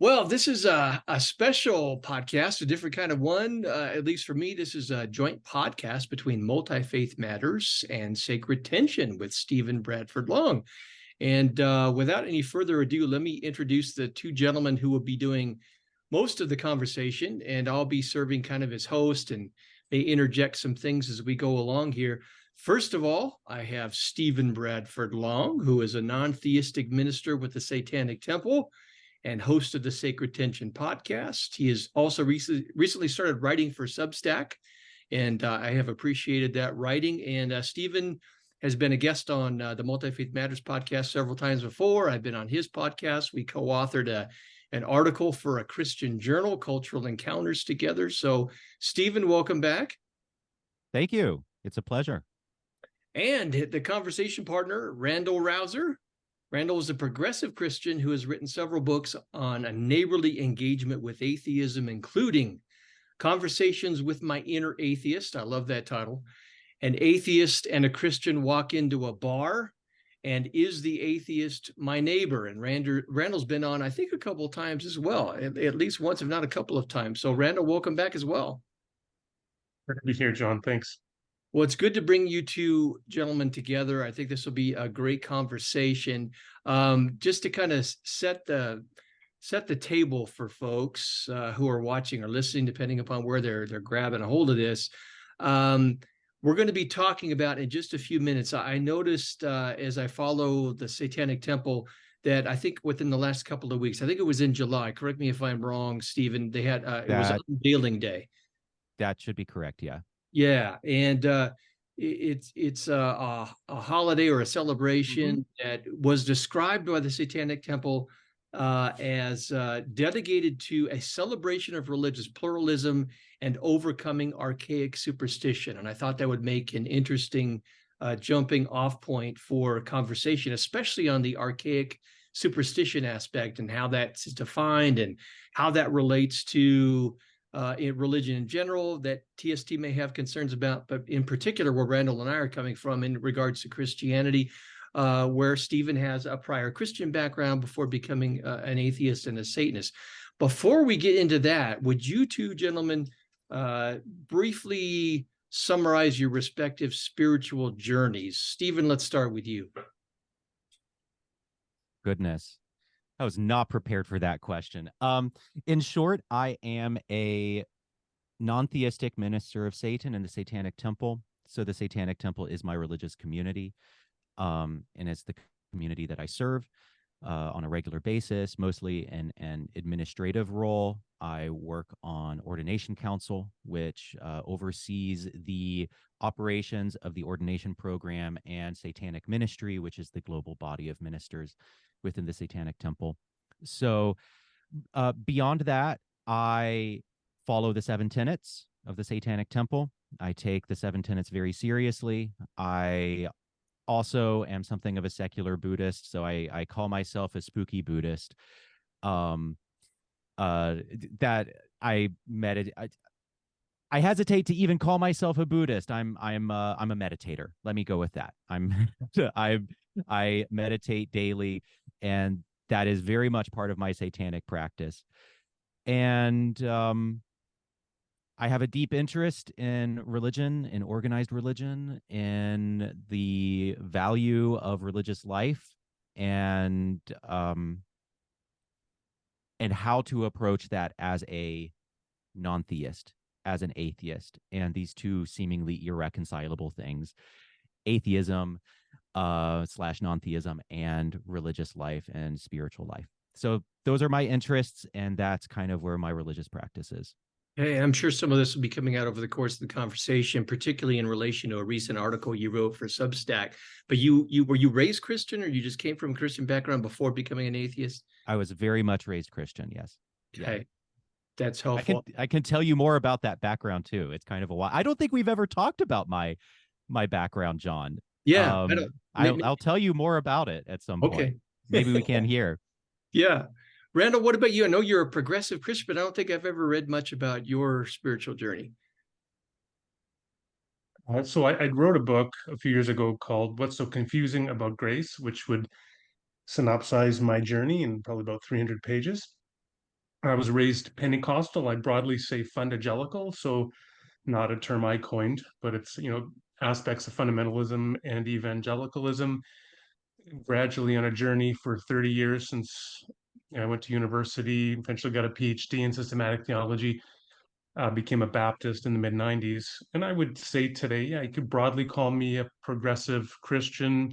Well, this is a special podcast, a different kind of one. At least for me, this is a joint podcast between Multifaith Matters and Sacred Tension with Stephen Bradford Long. And without any further ado, let me introduce the two gentlemen who will be doing most of the conversation, and I'll be serving kind of as host and may interject some things as we go along here. First of all, I have Stephen Bradford Long, who is a non-theistic minister with the Satanic Temple and host of the Sacred Tension podcast. He has also recently started writing for Substack, and I have appreciated that writing. And Stephen has been a guest on the Multifaith Matters podcast several times before. I've been on his podcast. We co-authored an article for a Christian journal, Cultural Encounters, together. So, Stephen, welcome back. Thank you. It's a pleasure. And the conversation partner, Randal Rauser. Randal is a progressive Christian who has written several books on a neighborly engagement with atheism, including Conversations with My Inner Atheist. I love that title. An atheist and a Christian walk into a bar, and Is the Atheist My Neighbor? And Randal's been on, I think, a couple of times as well, at least once, if not a couple of times. So, Randal, welcome back as well. Good to be here, John. Thanks. Well, it's good to bring you two gentlemen together. I think this will be a great conversation. Just to kind of set the table for folks who are watching or listening, depending upon where they're grabbing a hold of this. We're going to be talking about in just a few minutes. I noticed as I follow the Satanic Temple that I think within the last couple of weeks, I think it was in July. Correct me if I'm wrong, Stephen. They had it was Unveiling Day. That should be correct. Yeah. Yeah, and it's a holiday or a celebration that was described by the Satanic Temple as dedicated to a celebration of religious pluralism and overcoming archaic superstition. And I thought that would make an interesting jumping off point for conversation, especially on the archaic superstition aspect and how that's defined and how that relates to in religion in general that TST may have concerns about, but in particular where Randal and I are coming from in regards to Christianity, where Stephen has a prior Christian background before becoming an atheist and a Satanist. Before we get into that, would you two gentlemen briefly summarize your respective spiritual journeys? Stephen, let's start with you. Goodness. I was not prepared for that question. In short, I am a non-theistic minister of Satan in the Satanic Temple. So the Satanic Temple is my religious community, and it's the community that I serve on a regular basis, mostly in an administrative role. I work on Ordination Council, which oversees the operations of the ordination program, and Satanic Ministry, which is the global body of ministers within the Satanic Temple. So beyond that, I follow the 7 tenets of the Satanic Temple. I take the 7 tenets very seriously. I also am something of a secular Buddhist, so I call myself a spooky Buddhist. That I meditate. I hesitate to even call myself a Buddhist. I'm a meditator. Let me go with that. I meditate daily, and that is very much part of my satanic practice. And I have a deep interest in religion, in organized religion, in the value of religious life, and how to approach that as a non-theist, as an atheist, and these two seemingly irreconcilable things, atheism / non-theism, and religious life and spiritual life. So those are my interests, and that's kind of where my religious practice is. Hey, I'm sure some of this will be coming out over the course of the conversation, particularly in relation to a recent article you wrote for Substack. But were you raised Christian, or you just came from a Christian background before becoming an atheist? I was very much raised Christian, yes. Okay. Yeah. That's helpful. I can tell you more about that background too. It's kind of a while. I don't think we've ever talked about my background, John. Yeah, I'll tell you more about it at some point. Maybe we can hear. Yeah. Randal, what about you? I know you're a progressive Christian, but I don't think I've ever read much about your spiritual journey. So I wrote a book a few years ago called What's So Confusing About Grace, which would synopsize my journey in probably about 300 pages. I was raised Pentecostal. I broadly say fundagelical, so not a term I coined, but it's, aspects of fundamentalism and evangelicalism. Gradually on a journey for 30 years since I went to university, eventually got a PhD in systematic theology, became a Baptist in the mid 90s. And I would say today, yeah, you could broadly call me a progressive Christian.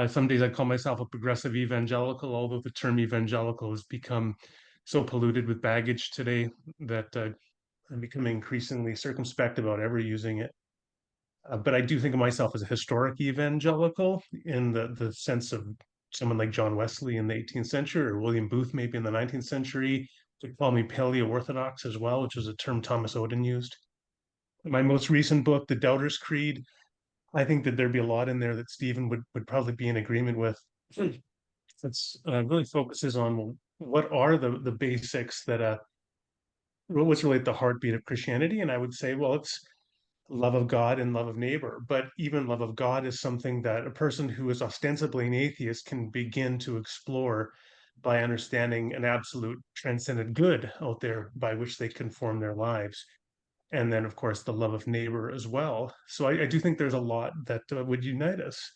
Some days I call myself a progressive evangelical, although the term evangelical has become so polluted with baggage today that I'm becoming increasingly circumspect about ever using it. But I do think of myself as a historic evangelical in the sense of someone like John Wesley in the 18th century, or William Booth maybe in the 19th century. They call me Paleo-Orthodox as well, which was a term Thomas Oden used. My most recent book, The Doubter's Creed, I think that there'd be a lot in there that Stephen would probably be in agreement with. It's really focuses on, well, what are the basics that what's really at the heartbeat of Christianity? And I would say, well, it's love of God and love of neighbor. But even love of God is something that a person who is ostensibly an atheist can begin to explore by understanding an absolute transcendent good out there by which they conform their lives. And then, of course, the love of neighbor as well. So I do think there's a lot that would unite us,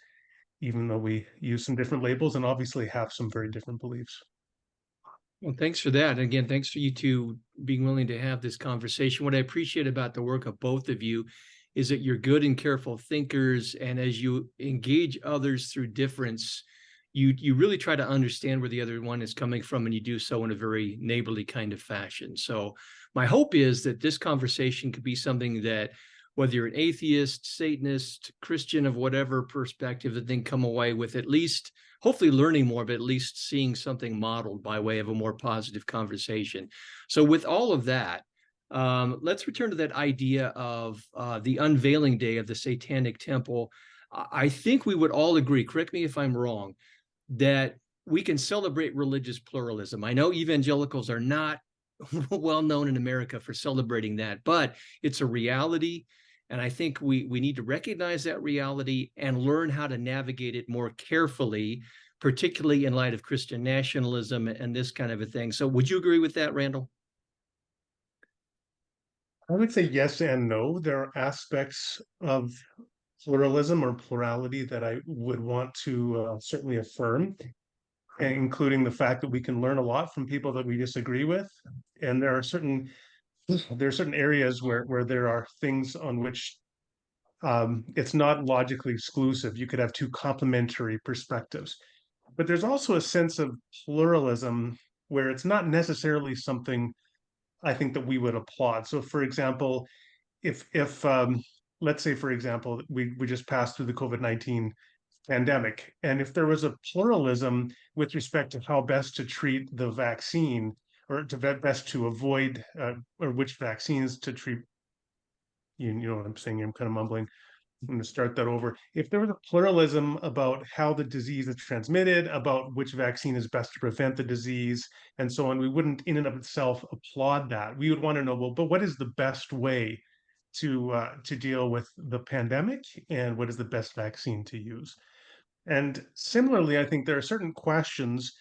even though we use some different labels and obviously have some very different beliefs. Well, thanks for that. And again, thanks for you two being willing to have this conversation. What I appreciate about the work of both of you is that you're good and careful thinkers, and as you engage others through difference, you really try to understand where the other one is coming from, and you do so in a very neighborly kind of fashion. So my hope is that this conversation could be something that, whether you're an atheist, Satanist, Christian of whatever perspective, that then come away with at least hopefully learning more, but at least seeing something modeled by way of a more positive conversation. So with all of that, let's return to that idea of the unveiling day of the Satanic Temple. I think we would all agree, correct me if I'm wrong, that we can celebrate religious pluralism. I know evangelicals are not well known in America for celebrating that, but it's a reality. And I think we need to recognize that reality and learn how to navigate it more carefully, particularly in light of Christian nationalism and this kind of a thing. So would you agree with that, Randal? I would say yes and no. There are aspects of pluralism or plurality that I would want to certainly affirm, including the fact that we can learn a lot from people that we disagree with. And there are certain areas where there are things on which it's not logically exclusive. You could have two complementary perspectives. But there's also a sense of pluralism where it's not necessarily something I think that we would applaud. So, for example, if let's say, for example, we just passed through the COVID-19 pandemic, and if there was a pluralism with respect to how best to treat the vaccine or to best to avoid or which vaccines to treat, you know what I'm saying? I'm kind of mumbling. I'm going to start that over. If there was a pluralism about how the disease is transmitted, about which vaccine is best to prevent the disease, and so on, we wouldn't, in and of itself, applaud that. We would want to know, well, but what is the best way to deal with the pandemic, and what is the best vaccine to use? And similarly, I think there are certain questions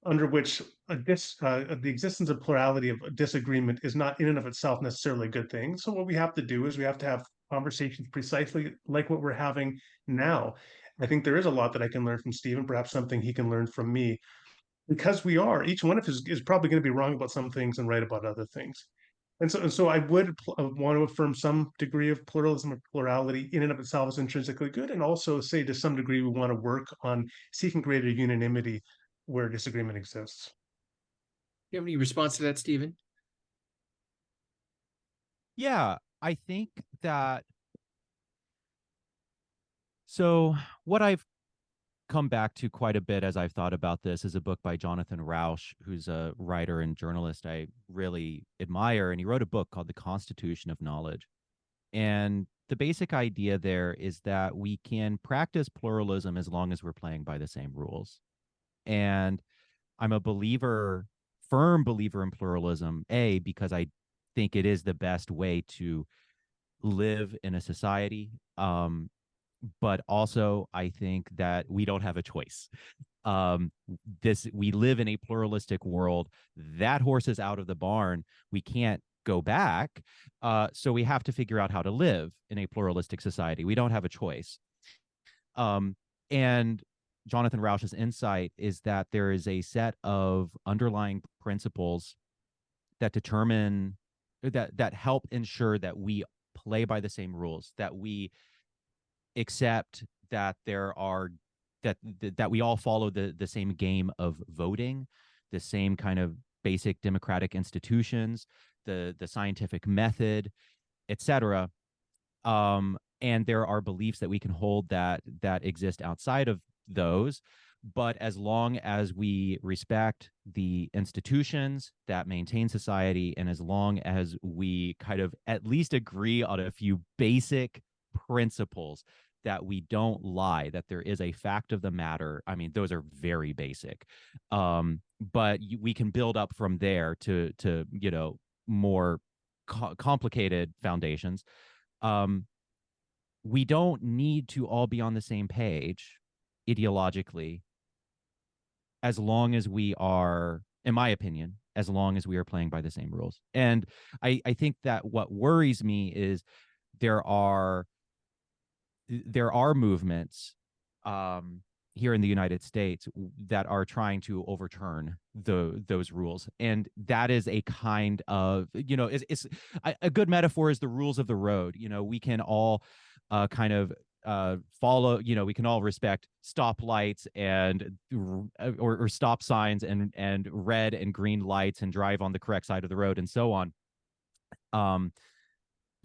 under which the existence of plurality of disagreement is not in and of itself necessarily a good thing. So what we have to do is we have to have conversations precisely like what we're having now. I think there is a lot that I can learn from Stephen, perhaps something he can learn from me, because each one of us is probably going to be wrong about some things and right about other things. And so I would want to affirm some degree of pluralism or plurality in and of itself is intrinsically good, and also say to some degree we want to work on seeking greater unanimity where disagreement exists. You have any response to that, Stephen? Yeah, I think that. So what I've come back to quite a bit as I've thought about this is a book by Jonathan Rausch, who's a writer and journalist I really admire. And he wrote a book called The Constitution of Knowledge. And the basic idea there is that we can practice pluralism as long as we're playing by the same rules. And I'm a firm believer in pluralism, because I think it is the best way to live in a society. But also, I think that we don't have a choice. We live in a pluralistic world. That horse is out of the barn. We can't go back. So we have to figure out how to live in a pluralistic society. We don't have a choice. And Jonathan Rauch's insight is that there is a set of underlying principles that determine that help ensure that we play by the same rules, that we accept that there are that we all follow the same game of voting, the same kind of basic democratic institutions, the scientific method, etc. And there are beliefs that we can hold that exist outside of those. But as long as we respect the institutions that maintain society, and as long as we kind of at least agree on a few basic principles, that we don't lie, that there is a fact of the matter. I mean, those are very basic. But we can build up from there to more complicated foundations. We don't need to all be on the same page ideologically, as long as we are, in my opinion, as long as we are playing by the same rules. And I think that what worries me is there are movements here in the United States that are trying to overturn those rules, and that is a kind of, it's a good metaphor is the rules of the road. We can all kind of follow, we can all respect stoplights and or stop signs and red and green lights and drive on the correct side of the road and so on.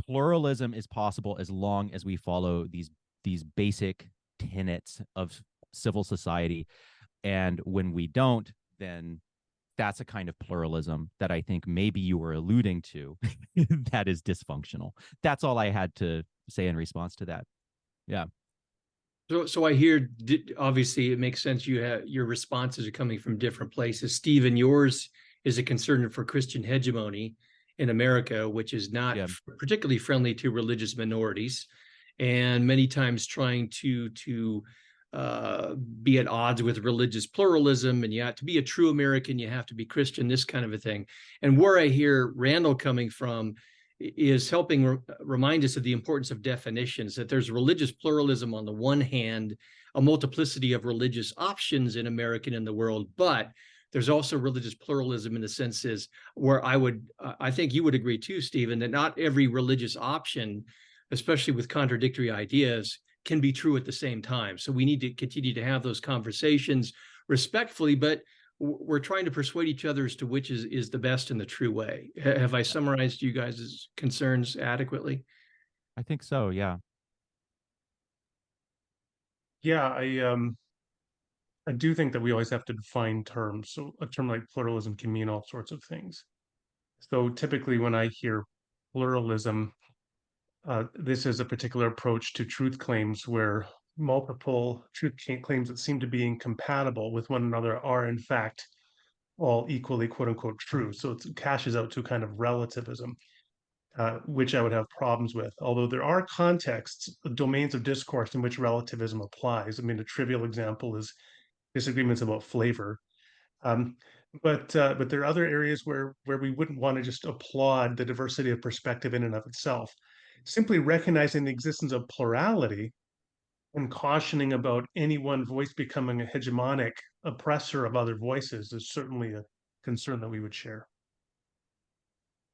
Pluralism is possible as long as we follow these basic tenets of civil society. And when we don't, then that's a kind of pluralism that I think maybe you were alluding to that is dysfunctional. That's all I had to say in response to that. Yeah. So I hear, obviously it makes sense. Your responses are coming from different places. Stephen, yours is a concern for Christian hegemony in America, which is not particularly friendly to religious minorities, and many times trying to be at odds with religious pluralism. And to be a true American, you have to be Christian, this kind of a thing. And where I hear Randal coming from is helping remind us of the importance of definitions, that there's religious pluralism on the one hand, a multiplicity of religious options in America and in the world, but there's also religious pluralism in the senses where I think you would agree too, Stephen, that not every religious option, especially with contradictory ideas, can be true at the same time. So we need to continue to have those conversations respectfully, but we're trying to persuade each other as to which is the best and the true way. Have I summarized you guys' concerns adequately? I think so, yeah. Yeah, I do think that we always have to define terms. So a term like pluralism can mean all sorts of things. So typically when I hear pluralism, this is a particular approach to truth claims where multiple truth claims that seem to be incompatible with one another are in fact all equally quote unquote true. So it cashes out to kind of relativism, which I would have problems with. Although there are contexts, domains of discourse in which relativism applies. I mean, a trivial example is disagreements about flavor. But there are other areas where we wouldn't want to just applaud the diversity of perspective in and of itself. Simply recognizing the existence of plurality and cautioning about any one voice becoming a hegemonic oppressor of other voices is certainly a concern that we would share.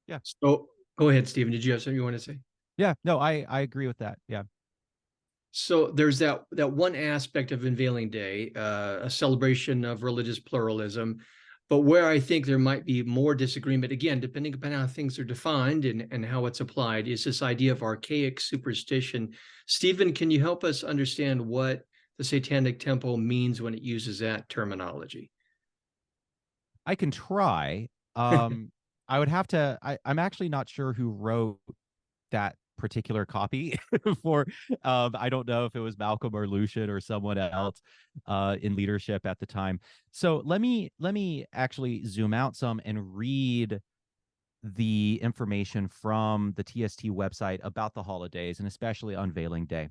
Yeah. So go ahead, Stephen. Did you have something you want to say? Yeah, no, I agree with that. Yeah. So there's that one aspect of Unveiling Day, a celebration of religious pluralism, but where I think there might be more disagreement, again, depending upon how things are defined and how it's applied, is this idea of archaic superstition. Stephen, can you help us understand what the Satanic Temple means when it uses that terminology? I can try. I would have to, I'm actually not sure who wrote that particular copy for I don't know if it was Malcolm or Lucian or someone else in leadership at the time. So let me actually zoom out some and read the information from the TST website about the holidays and especially Unveiling Day.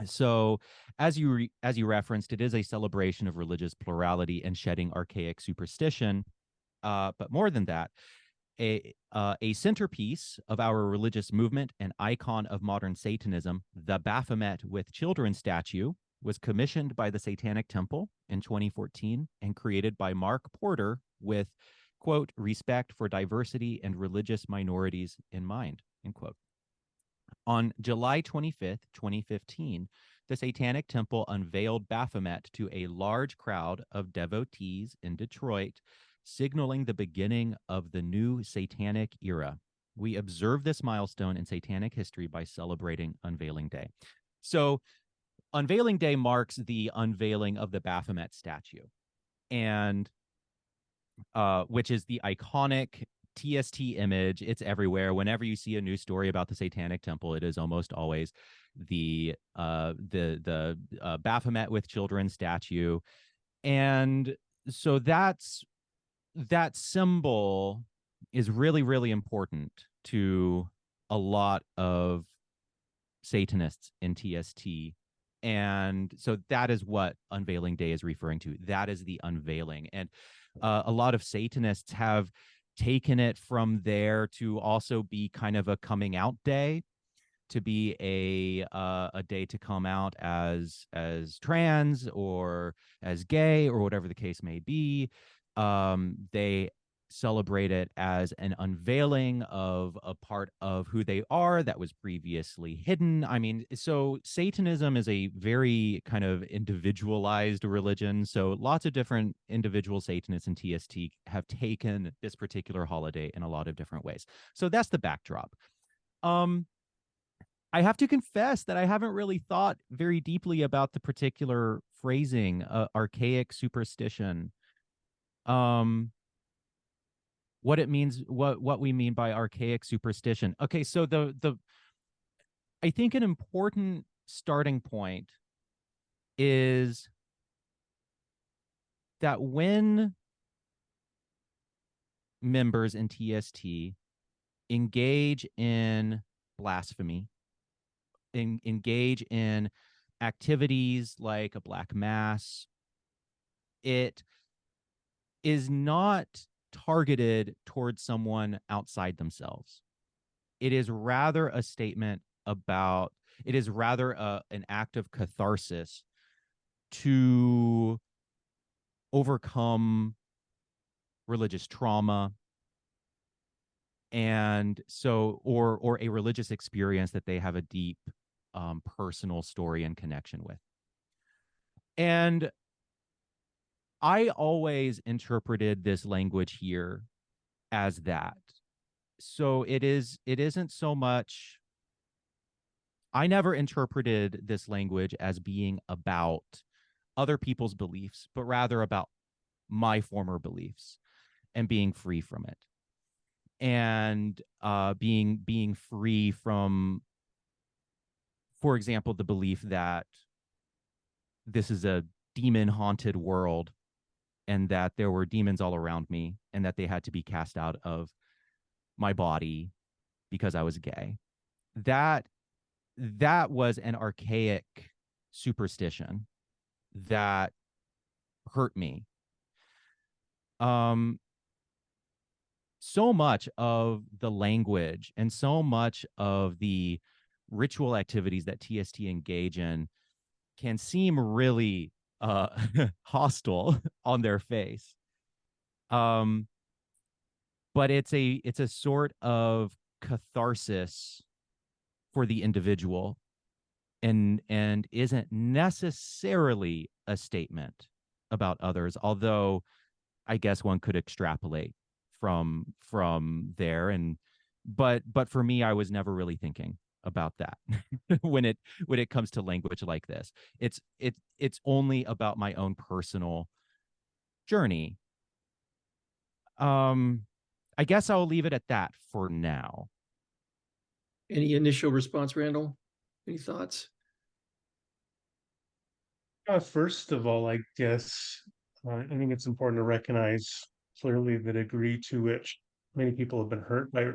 So, as you referenced, it is a celebration of religious plurality and shedding archaic superstition. But more than that, a centerpiece of our religious movement, an icon of modern Satanism, the Baphomet with children statue, was commissioned by the Satanic Temple in 2014 and created by Mark Porter with, quote, respect for diversity and religious minorities in mind, end quote. On July 25th, 2015, the Satanic Temple unveiled Baphomet to a large crowd of devotees in Detroit, signaling the beginning of the new Satanic era. We observe this milestone in Satanic history by celebrating Unveiling Day. So, Unveiling Day marks the unveiling of the Baphomet statue, and which is the iconic TST image. It's everywhere. Whenever you see a news story about the Satanic Temple, it is almost always the Baphomet with children statue, and so that symbol is really, really important to a lot of Satanists in TST. And so that is what Unveiling Day is referring to. That is the unveiling. And a lot of Satanists have taken it from there to also be kind of a coming out day, to be a day to come out as trans or as gay or whatever the case may be. They celebrate it as an unveiling of a part of who they are that was previously hidden. I mean, so Satanism is a very kind of individualized religion. So lots of different individual Satanists in TST have taken this particular holiday in a lot of different ways. So that's the backdrop. I have to confess that I haven't really thought very deeply about the particular phrasing, archaic superstition. What it means, what we mean by archaic superstition. Okay, so I think an important starting point is that when members in TST engage in blasphemy, engage in activities like a black mass, it is not targeted towards someone outside themselves. It is rather a statement about, it is rather an act of catharsis to overcome religious trauma, and so or a religious experience that they have a deep personal story and connection with. And I always interpreted this language here as that. So it isn't so much, I never interpreted this language as being about other people's beliefs, but rather about my former beliefs and being free from it. And being free from, for example, the belief that this is a demon haunted world and that there were demons all around me and that they had to be cast out of my body because I was gay. That was an archaic superstition that hurt me. So much of the language and so much of the ritual activities that TST engage in can seem really hostile on their face. But it's a sort of catharsis for the individual, and isn't necessarily a statement about others, although I guess one could extrapolate from there. And but for me, I was never really thinking about that when it comes to language like this. It's only about my own personal journey. I guess I'll leave it at that for now. Any initial response, Randall? Any thoughts? First of all, I guess I think it's important to recognize clearly the degree to which many people have been hurt by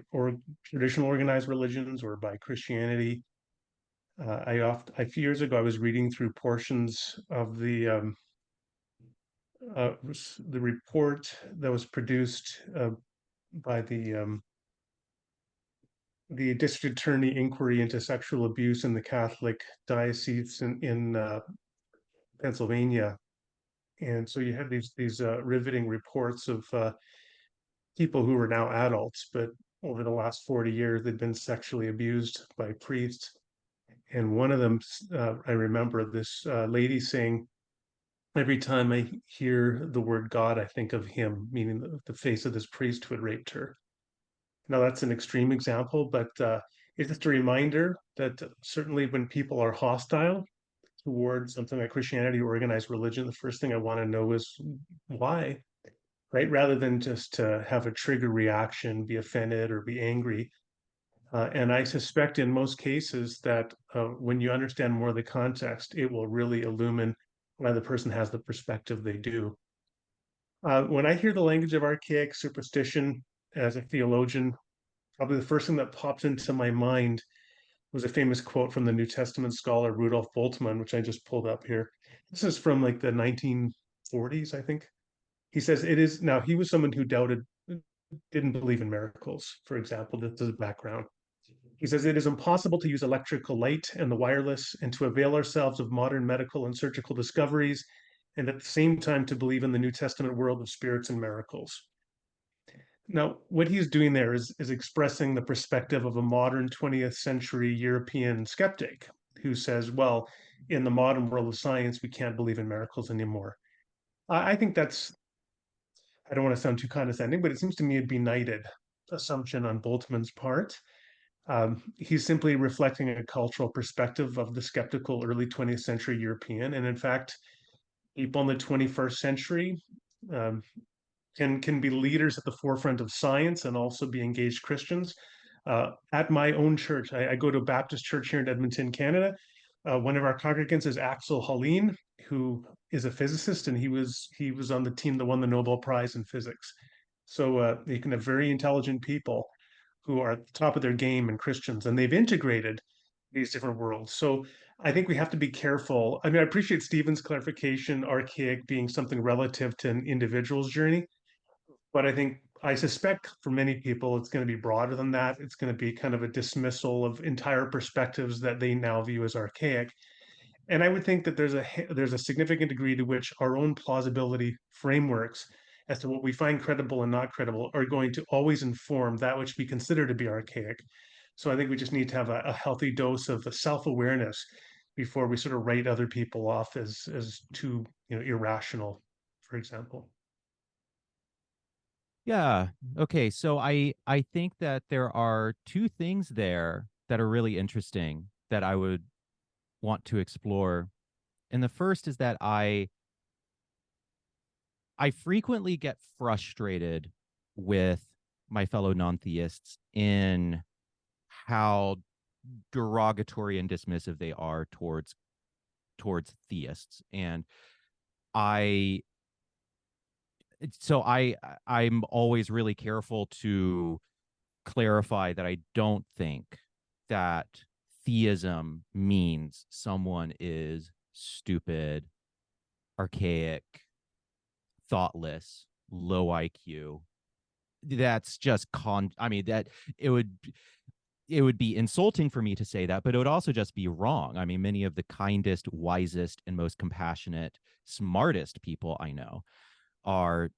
traditional organized religions or by Christianity. A few years ago, I was reading through portions of the report that was produced by the district attorney inquiry into sexual abuse in the Catholic diocese in Pennsylvania. And so you had these riveting reports of people who were now adults, but over the last 40 years, they'd been sexually abused by priests. And one of them, I remember this lady saying, every time I hear the word God, I think of him, meaning the face of this priest who had raped her. Now, that's an extreme example, but it's just a reminder that certainly when people are hostile towards something like Christianity or organized religion, the first thing I want to know is why, right? Rather than just to have a trigger reaction, be offended or be angry. And I suspect in most cases that when you understand more of the context, it will really illumine why the person has the perspective they do. When I hear the language of archaic superstition as a theologian, probably the first thing that pops into my mind was a famous quote from the New Testament scholar Rudolf Bultmann, which I just pulled up here. This is from like the 1940s, I think. He says it is now, he was someone who didn't believe in miracles, for example. This is background. He says it is impossible to use electrical light and the wireless and to avail ourselves of modern medical and surgical discoveries and at the same time to believe in the New Testament world of spirits and miracles. Now, what he's doing there is expressing the perspective of a modern 20th century European skeptic who says, well, in the modern world of science, we can't believe in miracles anymore. I think that's, I don't want to sound too condescending, but it seems to me a benighted assumption on Boltzmann's part. He's simply reflecting a cultural perspective of the skeptical early 20th century European. And in fact, people in the 21st century um, can be leaders at the forefront of science and also be engaged Christians. At my own church, I go to a Baptist church here in Edmonton, Canada. One of our congregants is Axel Helene, who is a physicist, and he was on the team that won the Nobel Prize in physics. So you can have very intelligent people who are at the top of their game and Christians, and they've integrated these different worlds. So I think we have to be careful. I mean, I appreciate Stephen's clarification, archaic being something relative to an individual's journey. But I suspect for many people, it's going to be broader than that. It's going to be kind of a dismissal of entire perspectives that they now view as archaic. And I would think that there's a significant degree to which our own plausibility frameworks as to what we find credible and not credible are going to always inform that which we consider to be archaic. So I think we just need to have a healthy dose of self-awareness before we sort of write other people off as too, irrational, for example. Yeah. Okay. So I think that there are two things there that are really interesting that I would want to explore. And the first is that I frequently get frustrated with my fellow non-theists in how derogatory and dismissive they are towards theists. And I so I'm always really careful to clarify that I don't think that theism means someone is stupid, archaic, thoughtless, low IQ. That's just I mean, that it would be insulting for me to say that, but it would also just be wrong. I mean, many of the kindest, wisest, and most compassionate, smartest people I know are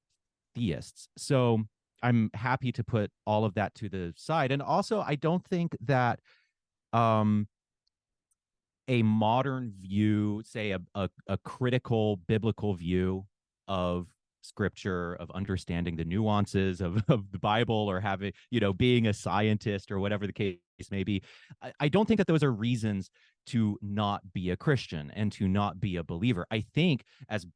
theists. So I'm happy to put all of that to the side. And also, I don't think that a modern view, say a critical biblical view of scripture, of understanding the nuances of the Bible, or having, being a scientist or whatever the case may be, I don't think that those are reasons to not be a Christian and to not be a believer. I think, as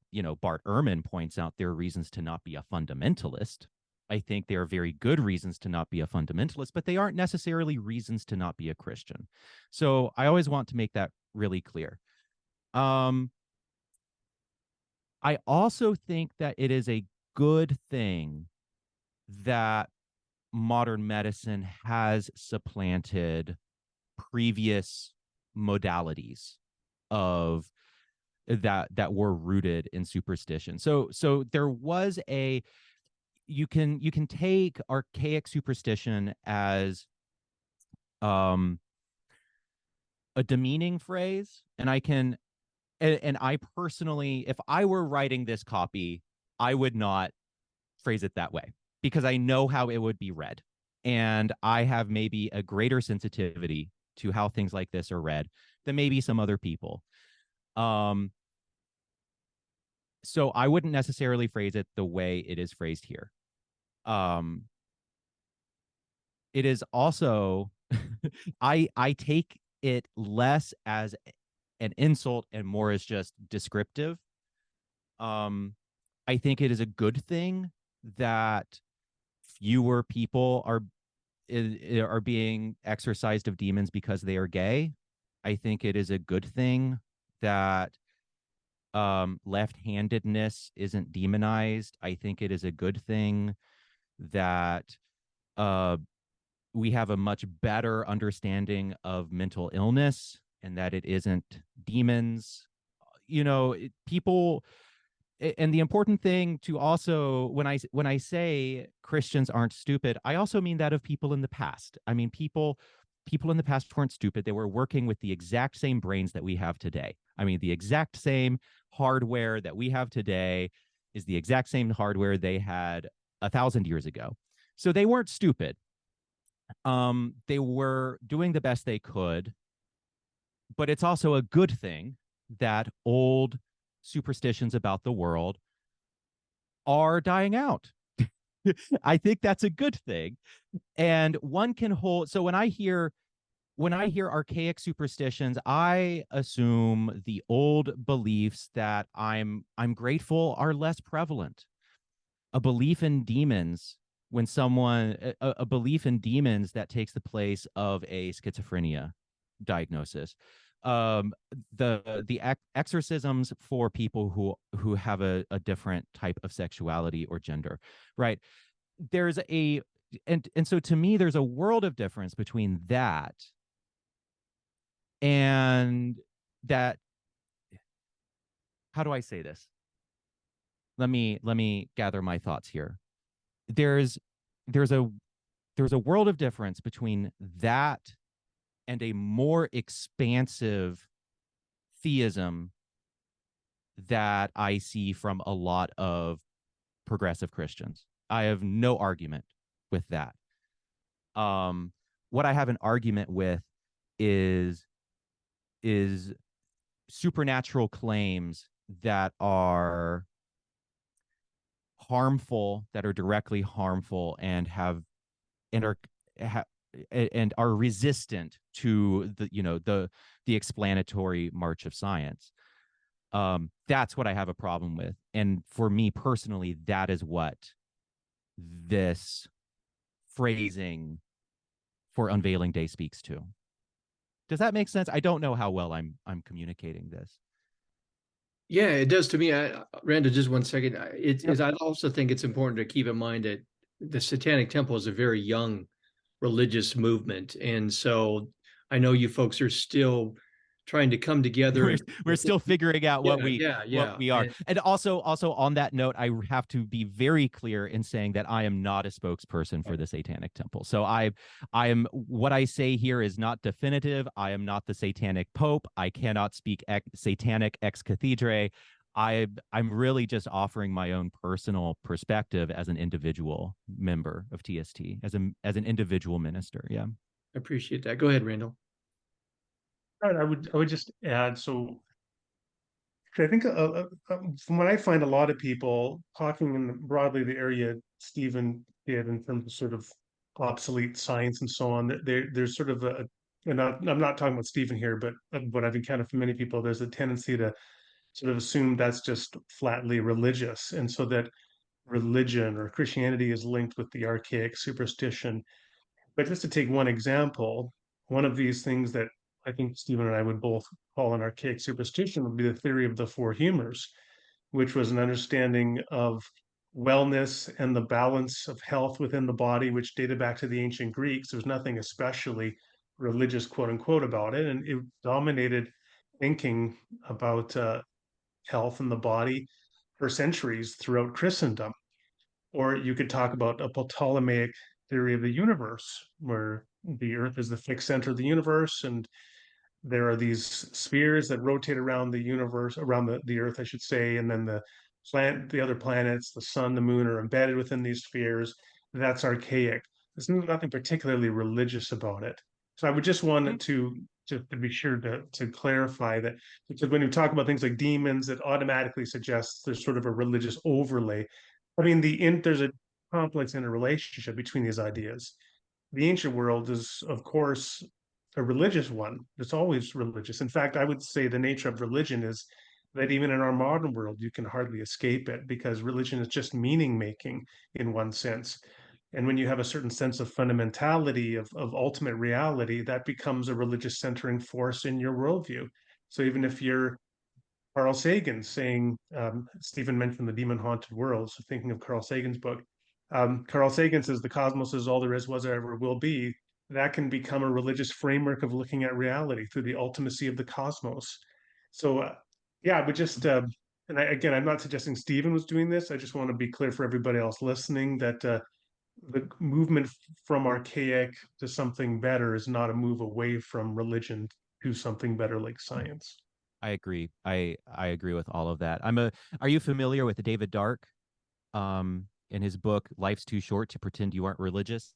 Bart Ehrman points out, there are reasons to not be a fundamentalist. I think there are very good reasons to not be a fundamentalist, but they aren't necessarily reasons to not be a Christian. So I always want to make that really clear. I also think that it is a good thing that modern medicine has supplanted previous modalities of that were rooted in superstition. So there was you can take archaic superstition as a demeaning phrase, and I personally, if I were writing this copy, I would not phrase it that way, because I know how it would be read, and I have maybe a greater sensitivity to how things like this are read than maybe some other people. So I wouldn't necessarily phrase it the way it is phrased here. It is also I take it less as an insult and more as just descriptive. I think it is a good thing that fewer people are being exorcised of demons because they are gay. I think it is a good thing that left-handedness isn't demonized. I think it is a good thing that we have a much better understanding of mental illness and that it isn't demons. People, and the important thing to also, when I say Christians aren't stupid, I also mean that of people in the past. I mean, people in the past weren't stupid. They were working with the exact same brains that we have today. I mean, the exact same hardware that we have today is the exact same hardware they had 1,000 years ago. So they weren't stupid. They were doing the best they could, but it's also a good thing that old superstitions about the world are dying out. I think that's a good thing. And one can hold, so when I hear archaic superstitions, I assume the old beliefs that I'm grateful are less prevalent. A belief in demons, when someone a belief in demons that takes the place of a schizophrenia diagnosis. The exorcisms for people who have a different type of sexuality or gender, right? There's and so to me, there's a world of difference between that and that. How do I say this? Let me gather my thoughts here. There's a world of difference between that and a more expansive theism that I see from a lot of progressive Christians. I have no argument with that. What I have an argument with is supernatural claims that are harmful, that are directly harmful, and are resistant to the explanatory march of science. That's what I have a problem with, and for me personally, that is what this phrasing for Unveiling Day speaks to. Does that make sense? I don't know how well I'm communicating this. Yeah, it does to me. Randall, just one second. I also think it's important to keep in mind that the Satanic Temple is a very young religious movement, and so I know you folks are still trying to come together. We're still figuring out what we are. And also on that note, I have to be very clear in saying that I am not a spokesperson for the Satanic Temple. So I am, what I say here is not definitive. I am not the Satanic Pope. I cannot speak Satanic ex cathedra. I'm really just offering my own personal perspective as an individual member of TST, as an individual minister. Yeah. I appreciate that. Go ahead, Randall. I would just add, so I think from what I find, a lot of people talking in broadly the area Stephen did in terms of sort of obsolete science and so on, there's sort of and I'm not talking about Stephen here, but what I've encountered from many people, there's a tendency to sort of assume that's just flatly religious, and so that religion or Christianity is linked with the archaic superstition. But just to take one example, one of these things that I think Stephen and I would both call an archaic superstition would be the theory of the four humors, which was an understanding of wellness and the balance of health within the body, which dated back to the ancient Greeks. There's nothing especially religious quote unquote about it, and it dominated thinking about health and the body for centuries throughout Christendom. Or you could talk about a Ptolemaic theory of the universe, where the Earth is the fixed center of the universe, and there are these spheres that rotate around the universe, around the Earth, I should say, and then the other planets, the sun, the moon, are embedded within these spheres. That's archaic. There's nothing particularly religious about it. So I would just want to be sure to clarify that, because when you talk about things like demons, it automatically suggests there's sort of a religious overlay. I mean, there's a complex interrelationship between these ideas. The ancient world is, of course, a religious one. It's always religious. In fact, I would say the nature of religion is that even in our modern world, you can hardly escape it, because religion is just meaning making in one sense. And when you have a certain sense of fundamentality, of ultimate reality, that becomes a religious centering force in your worldview. So even if you're Carl Sagan saying, Stephen mentioned the demon haunted world. So thinking of Carl Sagan's book, Carl Sagan says the cosmos is all there is, was, ever will be. That can become a religious framework of looking at reality through the ultimacy of the cosmos. So, yeah, but just, and again, I'm not suggesting Stephen was doing this. I just want to be clear for everybody else listening that the movement from archaic to something better is not a move away from religion to something better like science. I agree. I agree with all of that. Are you familiar with David Dark? In his book Life's Too Short to Pretend You Aren't Religious?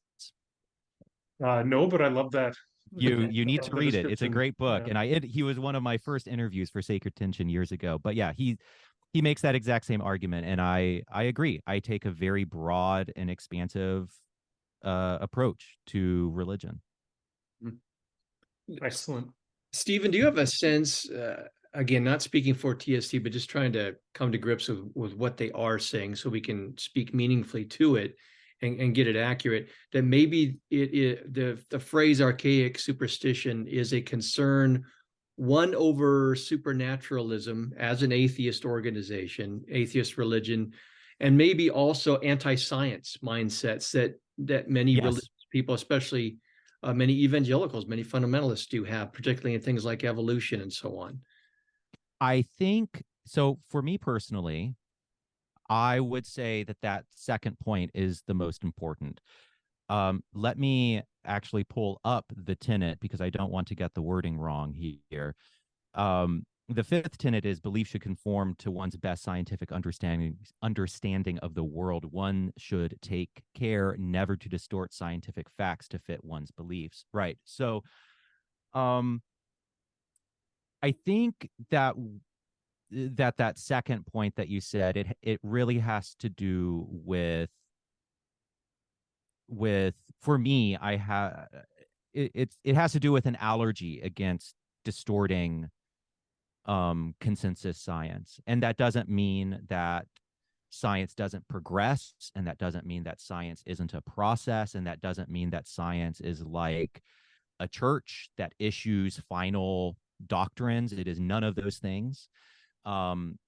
No, but I love that. You need to read it. It's a great book. Yeah. And he was one of my first interviews for Sacred Tension years ago. But yeah, he makes that exact same argument, and I agree. I take a very broad and expansive approach to religion. Excellent. Stephen, do you have a sense, again, not speaking for TST, but just trying to come to grips with what they are saying so we can speak meaningfully to it and get it accurate, that maybe the phrase archaic superstition is a concern, one, over supernaturalism as an atheist organization, atheist religion, and maybe also anti-science mindsets that many religious people, especially many evangelicals, many fundamentalists do have, particularly in things like evolution and so on. I think so. For me personally, I would say that second point is the most important. Let me actually pull up the tenet, because I don't want to get the wording wrong here. The fifth tenet is belief should conform to one's best scientific understanding of the world. One should take care never to distort scientific facts to fit one's beliefs. Right. So, I think that second point that you said, it really has to do with for me, it has to do with an allergy against distorting consensus science. And that doesn't mean that science doesn't progress, and that doesn't mean that science isn't a process, and that doesn't mean that science is like a church that issues final doctrines. It is none of those things.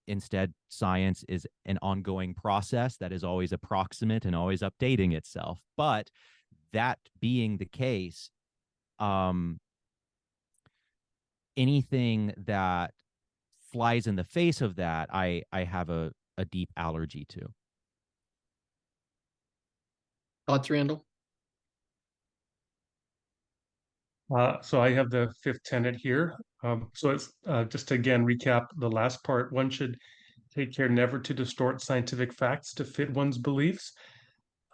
Instead, science is an ongoing process that is always approximate and always updating itself. But that being the case, anything that flies in the face of that, I have a deep allergy to. Thoughts, Randal? So I have the fifth tenet here. So it's just to again recap the last part. One should take care never to distort scientific facts to fit one's beliefs.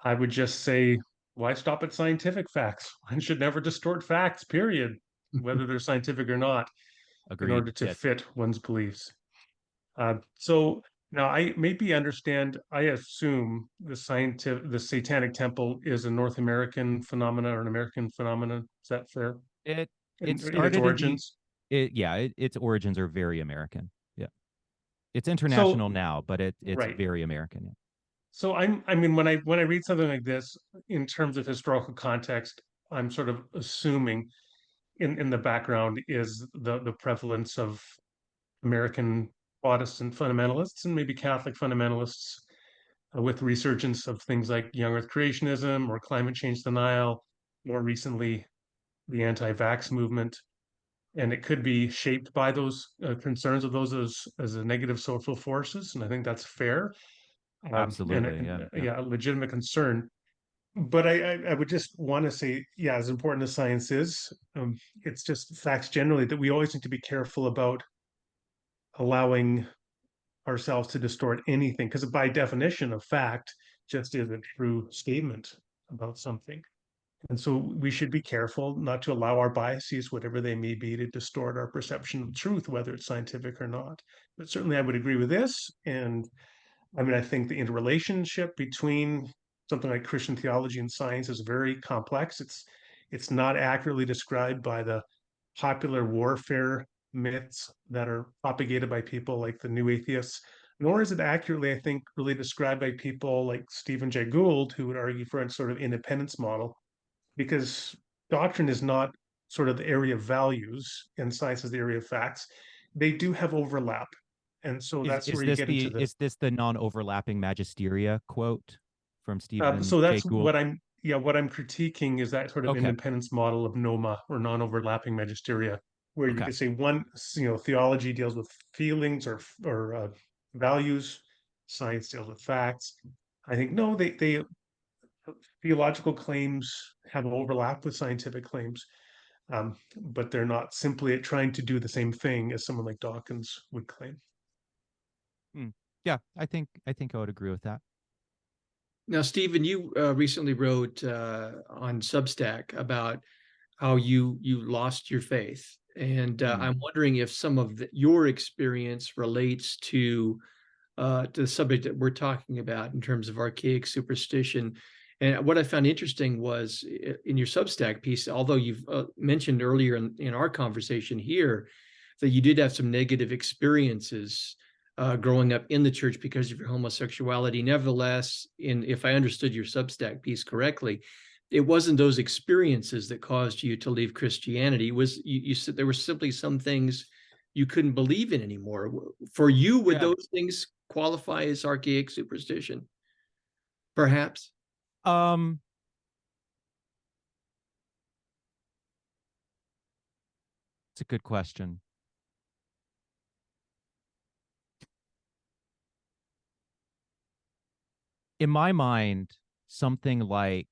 I would just say, why stop at scientific facts? One should never distort facts, period, whether they're scientific or not, Agreed. in order to fit one's beliefs. So now I maybe understand, I assume the Satanic Temple is a North American phenomena or an American phenomenon. Is that fair? It In started its origins? its origins are very American. Yeah. It's international now, but it's right. very American. Yeah. So I mean, when I read something like this in terms of historical context, I'm sort of assuming in the background is the prevalence of American Protestant fundamentalists and maybe Catholic fundamentalists with resurgence of things like young Earth creationism or climate change denial, more recently the anti-vax movement, and it could be shaped by those concerns of those as a negative social forces, and I think that's fair, Absolutely. Yeah. Yeah. yeah, a legitimate concern. But I would just want to say, yeah, as important as science is, it's just facts generally that we always need to be careful about allowing ourselves to distort anything, because by definition, a fact just is a true statement about something. And so we should be careful not to allow our biases, whatever they may be, to distort our perception of truth, whether it's scientific or not. But certainly I would agree with this. And I mean, I think the interrelationship between something like Christian theology and science is very complex. It's not accurately described by the popular warfare myths that are propagated by people like the new atheists, nor is it accurately, I think, really described by people like Stephen Jay Gould, who would argue for a sort of independence model, because doctrine is not sort of the area of values and science is the area of facts. They do have overlap. And so that's where you get into the is this the non-overlapping magisteria quote from Stephen so Jay that's Gould? what I'm critiquing is that sort of Okay. independence model of NOMA, or non-overlapping magisteria, where you Okay. could say one, theology deals with feelings or values, science deals with facts. I think no, they theological claims have overlap with scientific claims, but they're not simply trying to do the same thing as someone like Dawkins would claim. Hmm. Yeah, I think I would agree with that. Now, Stephen, you recently wrote on Substack about how you lost your faith, and Hmm. I'm wondering if some of your experience relates to the subject that we're talking about in terms of archaic superstition. And what I found interesting was in your Substack piece, although you've mentioned earlier in our conversation here that you did have some negative experiences growing up in the church because of your homosexuality. Nevertheless, if I understood your Substack piece correctly, it wasn't those experiences that caused you to leave Christianity. You said there were simply some things you couldn't believe in anymore. For you, would Yeah. those things qualify as archaic superstition? Perhaps. Um, it's a good question. In my mind, something like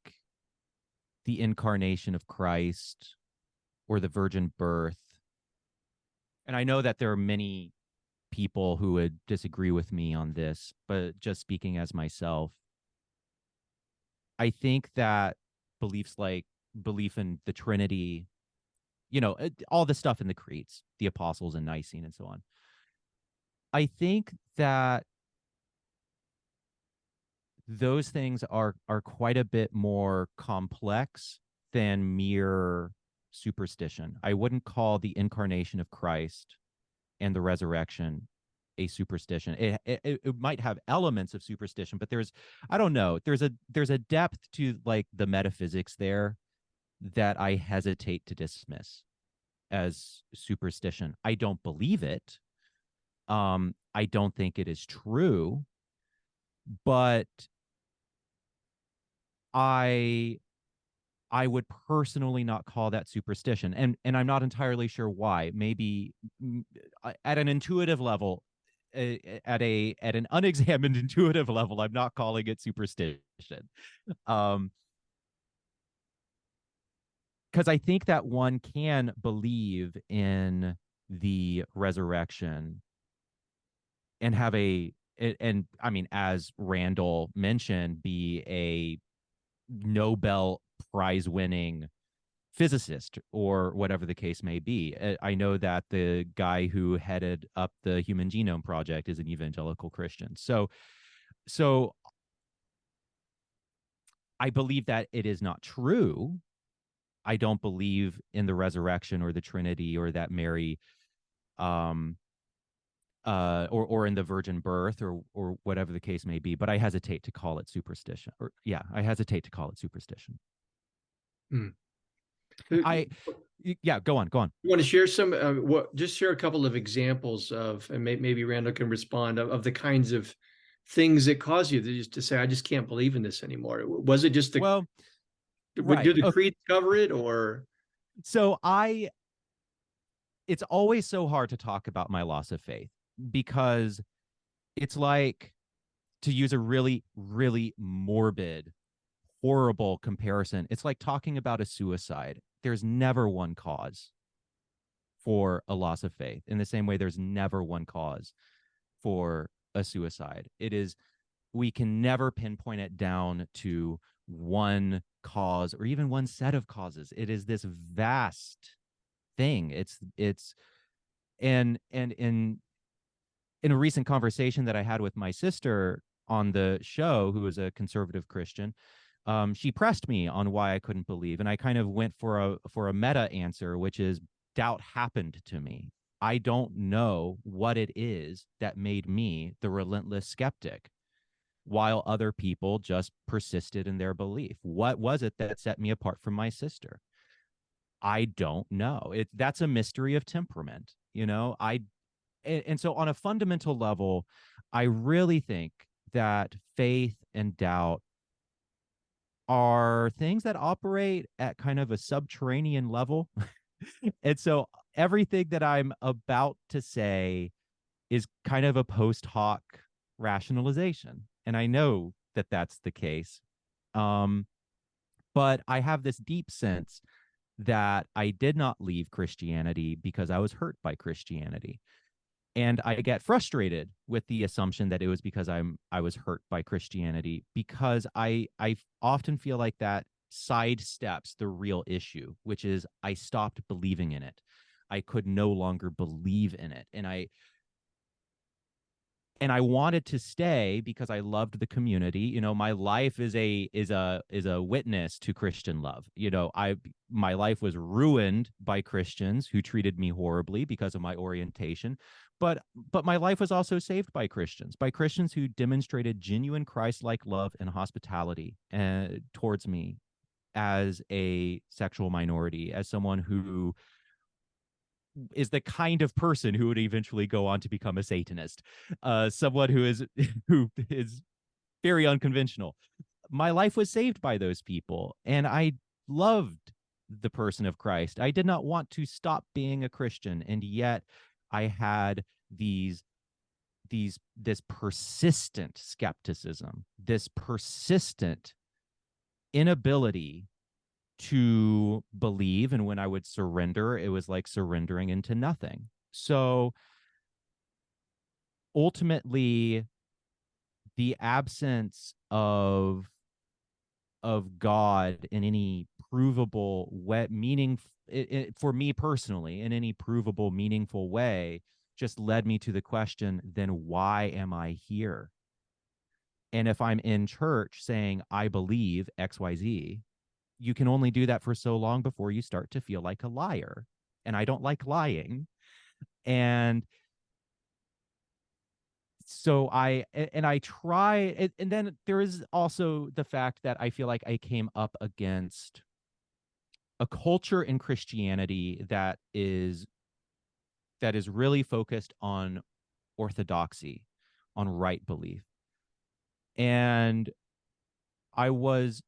the incarnation of Christ or the virgin birth, and I know that there are many people who would disagree with me on this, but just speaking as myself, I think that beliefs like belief in the Trinity, all the stuff in the creeds, the apostles and Nicene and so on. I think that those things are quite a bit more complex than mere superstition. I wouldn't call the incarnation of Christ and the resurrection a superstition. It might have elements of superstition, but I don't know, there's a depth to like the metaphysics there that I hesitate to dismiss as superstition. I don't believe it. I don't think it is true, but I would personally not call that superstition, and I'm not entirely sure why. Maybe at an intuitive level, at an unexamined intuitive level, I'm not calling it superstition. Because I think that one can believe in the resurrection and have and I mean, as Randal mentioned, be a Nobel Prize winning physicist or whatever the case may be. I know that the guy who headed up the Human Genome Project is an evangelical Christian. So I believe that it is not true. I don't believe in the resurrection or the Trinity or that Mary or in the virgin birth or whatever the case may be, but I hesitate to call it superstition. I hesitate to call it superstition. Hmm. Go on. You want to share some, just share a couple of examples of, and maybe Randal can respond, of the kinds of things that cause you to say, I just can't believe in this anymore. Was it just well, did right. the Okay. creed cover it, or? So it's always so hard to talk about my loss of faith because it's like, to use a really, really morbid, horrible comparison, it's like talking about a suicide. There's never one cause for a loss of faith, in the same way there's never one cause for a suicide. It is, we can never pinpoint it down to one cause or even one set of causes. It is this vast thing. It's and in a recent conversation that I had with my sister on the show, who is a conservative Christian, she pressed me on why I couldn't believe, and I kind of went for a meta answer, which is doubt happened to me. I don't know what it is that made me the relentless skeptic, while other people just persisted in their belief. What was it that set me apart from my sister? I don't know. That's a mystery of temperament, you know. And so on a fundamental level, I really think that faith and doubt are things that operate at kind of a subterranean level. And so everything that I'm about to say is kind of a post hoc rationalization. And I know that that's the case. But I have this deep sense that I did not leave Christianity because I was hurt by Christianity. And I get frustrated with the assumption that it was because I was hurt by Christianity, because I often feel like that sidesteps the real issue, which is I stopped believing in it. I could no longer believe in it. And I wanted to stay because I loved the community. You know, my life is a witness to Christian love. You know, my life was ruined by Christians who treated me horribly because of my orientation, but my life was also saved by Christians who demonstrated genuine Christ-like love and hospitality towards me as a sexual minority, as someone who is the kind of person who would eventually go on to become a Satanist, someone who is very unconventional. My life was saved by those people, and I loved the person of Christ. I did not want to stop being a Christian, and yet I had this persistent skepticism, this persistent inability to believe. And when I would surrender, it was like surrendering into nothing. So ultimately, the absence of God in any provable way, for me personally, in any provable, meaningful way, just led me to the question, then why am I here? And if I'm in church saying I believe XYZ, you can only do that for so long before you start to feel like a liar. And I don't like lying. And so I try, and then there is also the fact that I feel like I came up against a culture in Christianity that is really focused on orthodoxy, on right belief. And I was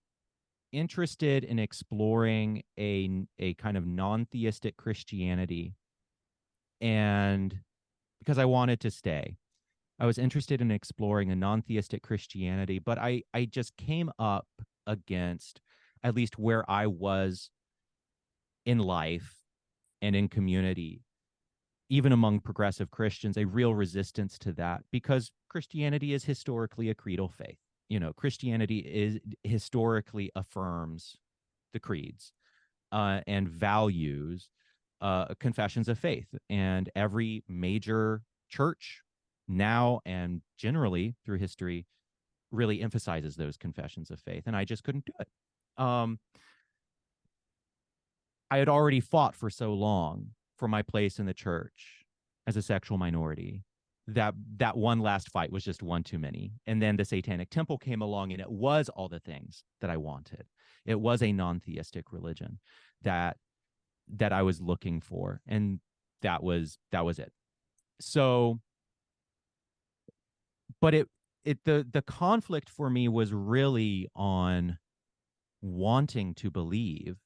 interested in exploring a kind of non-theistic Christianity, and because I wanted to stay, I was interested in exploring a non-theistic Christianity, but I just came up against, at least where I was in life and in community, even among progressive Christians, a real resistance to that, because Christianity is historically a creedal faith. You know, Christianity is historically affirms the creeds and values confessions of faith. And every major church now and generally through history really emphasizes those confessions of faith. And I just couldn't do it. I had already fought for so long for my place in the church as a sexual minority that one last fight was just one too many. And then the Satanic Temple came along, and it was all the things that I wanted. It was a non-theistic religion that I was looking for, and that was it. So, but the conflict for me was really on wanting to believe,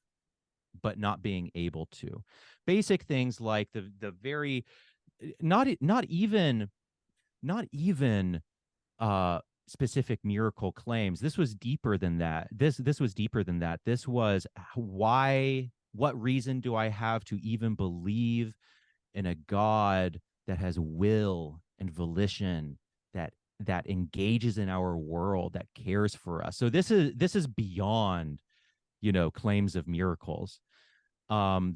but not being able to. Basic things like the very not even specific miracle claims. This was deeper than that. This was deeper than that. This was what reason do I have to even believe in a God that has will and volition, that engages in our world, that cares for us. So this is beyond, claims of miracles.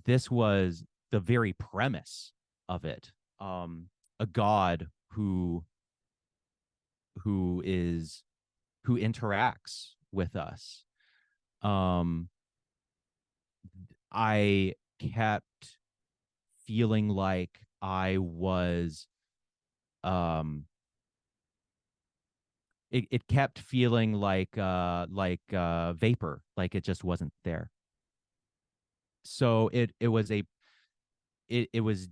This was the very premise of it. A God who interacts with us. I kept feeling like I was it kept feeling like vapor, like it just wasn't there. So it was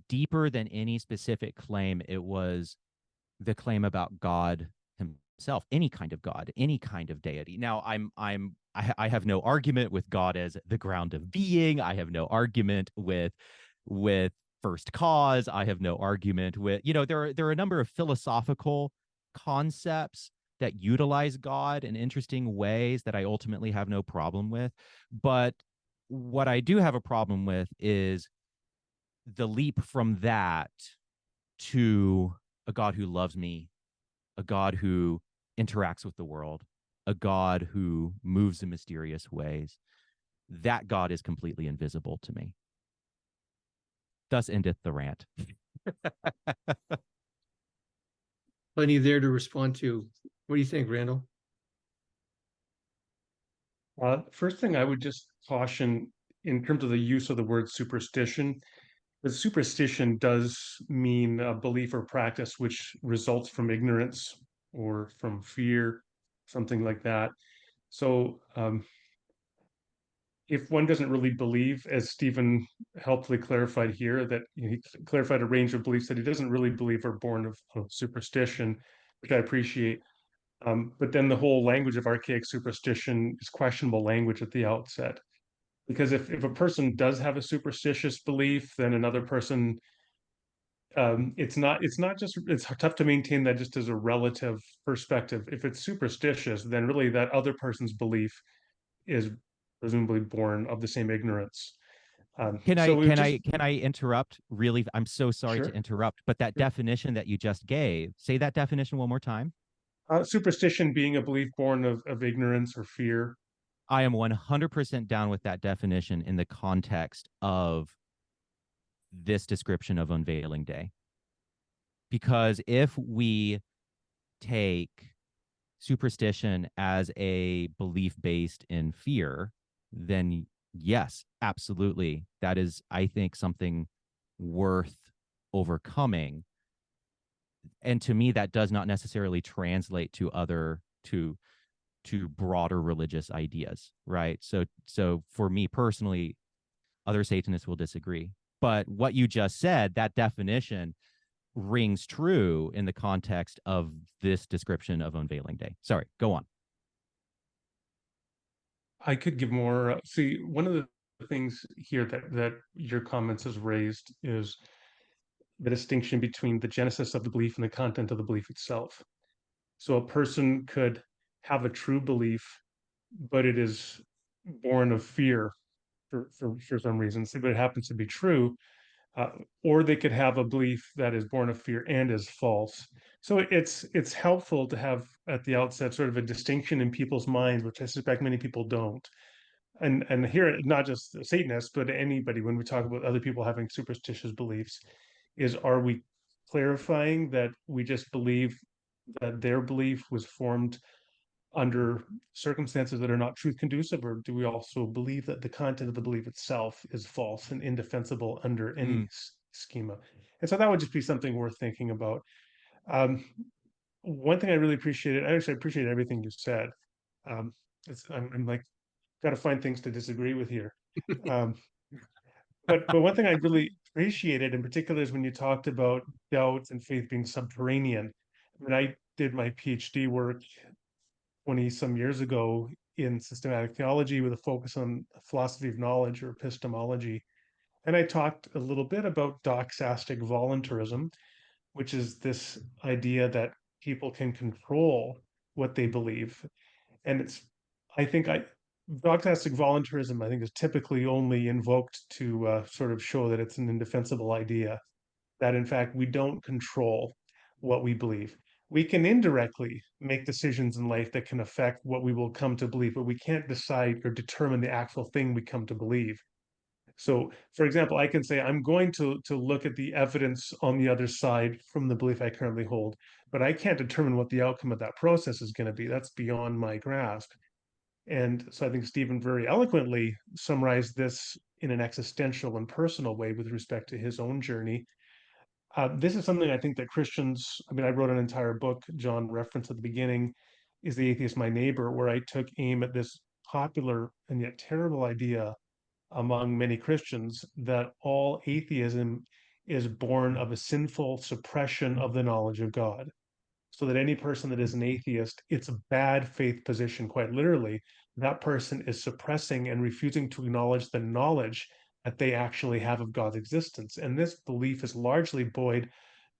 deeper than any specific claim. It was the claim about God himself, any kind of God, any kind of deity. Now I have no argument with God as the ground of being. I have no argument with first cause. I have no argument with, there are a number of philosophical concepts that utilize God in interesting ways that I ultimately have no problem with. But what I do have a problem with is the leap from that to a God who loves me, a God who interacts with the world, a God who moves in mysterious ways. That God is completely invisible to me. Thus endeth the rant. Plenty there to respond to. What do you think, Randall? First thing I would just caution in terms of the use of the word superstition. The superstition does mean a belief or practice which results from ignorance or from fear, something like that. So if one doesn't really believe, as Stephen helpfully clarified here, that he clarified a range of beliefs that he doesn't really believe are born of superstition, which I appreciate. But then the whole language of archaic superstition is questionable language at the outset. Because if a person does have a superstitious belief, then another person, it's not just, it's tough to maintain that just as a relative perspective. If it's superstitious, then really that other person's belief is presumably born of the same ignorance. Can So I we just can I interrupt? Really, I'm so sorry to sure. interrupt, but that definition that you just gave, say that definition one more time. Superstition being a belief born of ignorance or fear. I am 100% down with that definition in the context of this description of Unveiling Day. Because if we take superstition as a belief based in fear, then yes, absolutely. That is, I think, something worth overcoming. And to me, that does not necessarily translate to broader religious ideas, right? So for me personally, other Satanists will disagree. But what you just said, that definition rings true in the context of this description of Unveiling Day. Sorry, go on. I could give more. See, one of the things here that your comments has raised is the distinction between the genesis of the belief and the content of the belief itself. So a person could have a true belief, but it is born of fear for some reason, but it happens to be true. Uh, or they could have a belief that is born of fear and is false. So it's helpful to have at the outset sort of a distinction in people's minds, which I suspect many people don't. And here, not just Satanists, but anybody, when we talk about other people having superstitious beliefs, is are we clarifying that we just believe that their belief was formed under circumstances that are not truth conducive, or do we also believe that the content of the belief itself is false and indefensible under any schema? And so that would just be something worth thinking about. One thing I really appreciated, I actually appreciate everything you said. I'm like, got to find things to disagree with here. Um, but one thing I really appreciated in particular is when you talked about doubt and faith being subterranean. I mean, I did my PhD work 20 some years ago in systematic theology with a focus on philosophy of knowledge or epistemology. And I talked a little bit about doxastic voluntarism, which is this idea that people can control what they believe. And I think doxastic voluntarism, I think, is typically only invoked to sort of show that it's an indefensible idea, that in fact we don't control what we believe. We can indirectly make decisions in life that can affect what we will come to believe, but we can't decide or determine the actual thing we come to believe. So, for example, I can say I'm going to look at the evidence on the other side from the belief I currently hold, but I can't determine what the outcome of that process is going to be. That's beyond my grasp. And so I think Stephen very eloquently summarized this in an existential and personal way with respect to his own journey. This is something I think that Christians, I mean, I wrote an entire book, John referenced at the beginning, Is the Atheist My Neighbor, where I took aim at this popular and yet terrible idea among many Christians that all atheism is born of a sinful suppression of the knowledge of God. So that any person that is an atheist, it's a bad faith position, quite literally. That person is suppressing and refusing to acknowledge the knowledge that they actually have of God's existence. And this belief is largely buoyed